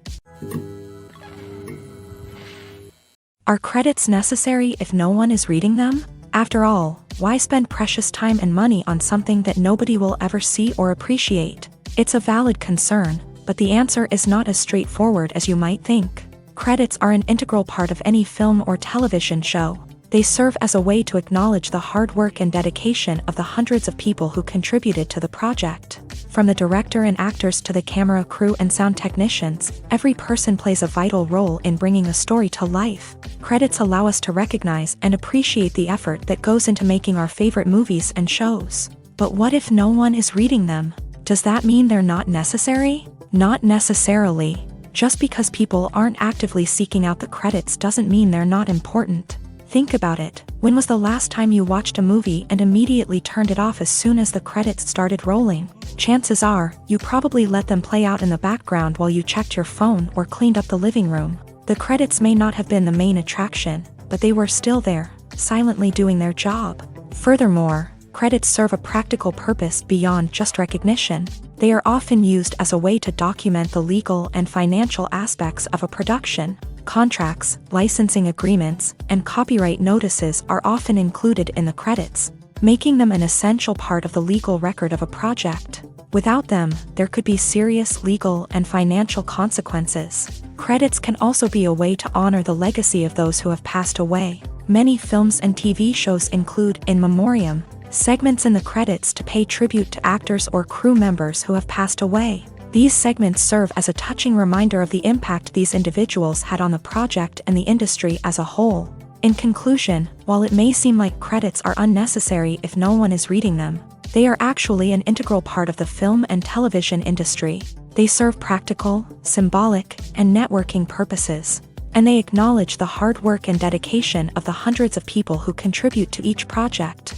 Are credits necessary if no one is reading them? After all, why spend precious time and money on something that nobody will ever see or appreciate? It's a valid concern, but the answer is not as straightforward as you might think. Credits are an integral part of any film or television show. They serve as a way to acknowledge the hard work and dedication of the hundreds of people who contributed to the project. From the director and actors to the camera crew and sound technicians, every person plays a vital role in bringing a story to life. Credits allow us to recognize and appreciate the effort that goes into making our favorite movies and shows. But what if no one is reading them? Does that mean they're not necessary? Not necessarily. Just because people aren't actively seeking out the credits doesn't mean they're not important. Think about it. When was the last time you watched a movie and immediately turned it off as soon as the credits started rolling? Chances are, you probably let them play out in the background while you checked your phone or cleaned up the living room. The credits may not have been the main attraction, but they were still there, silently doing their job. Furthermore, credits serve a practical purpose beyond just recognition. They are often used as a way to document the legal and financial aspects of a production. Contracts, licensing agreements, and copyright notices are often included in the credits, making them an essential part of the legal record of a project. Without them, there could be serious legal and financial consequences. Credits can also be a way to honor the legacy of those who have passed away. Many films and TV shows include in memoriam segments in the credits to pay tribute to actors or crew members who have passed away. These segments serve as a touching reminder of the impact these individuals had on the project and the industry as a whole. In conclusion, while it may seem like credits are unnecessary if no one is reading them, they are actually an integral part of the film and television industry. They serve practical, symbolic, and networking purposes, and they acknowledge the hard work and dedication of the hundreds of people who contribute to each project.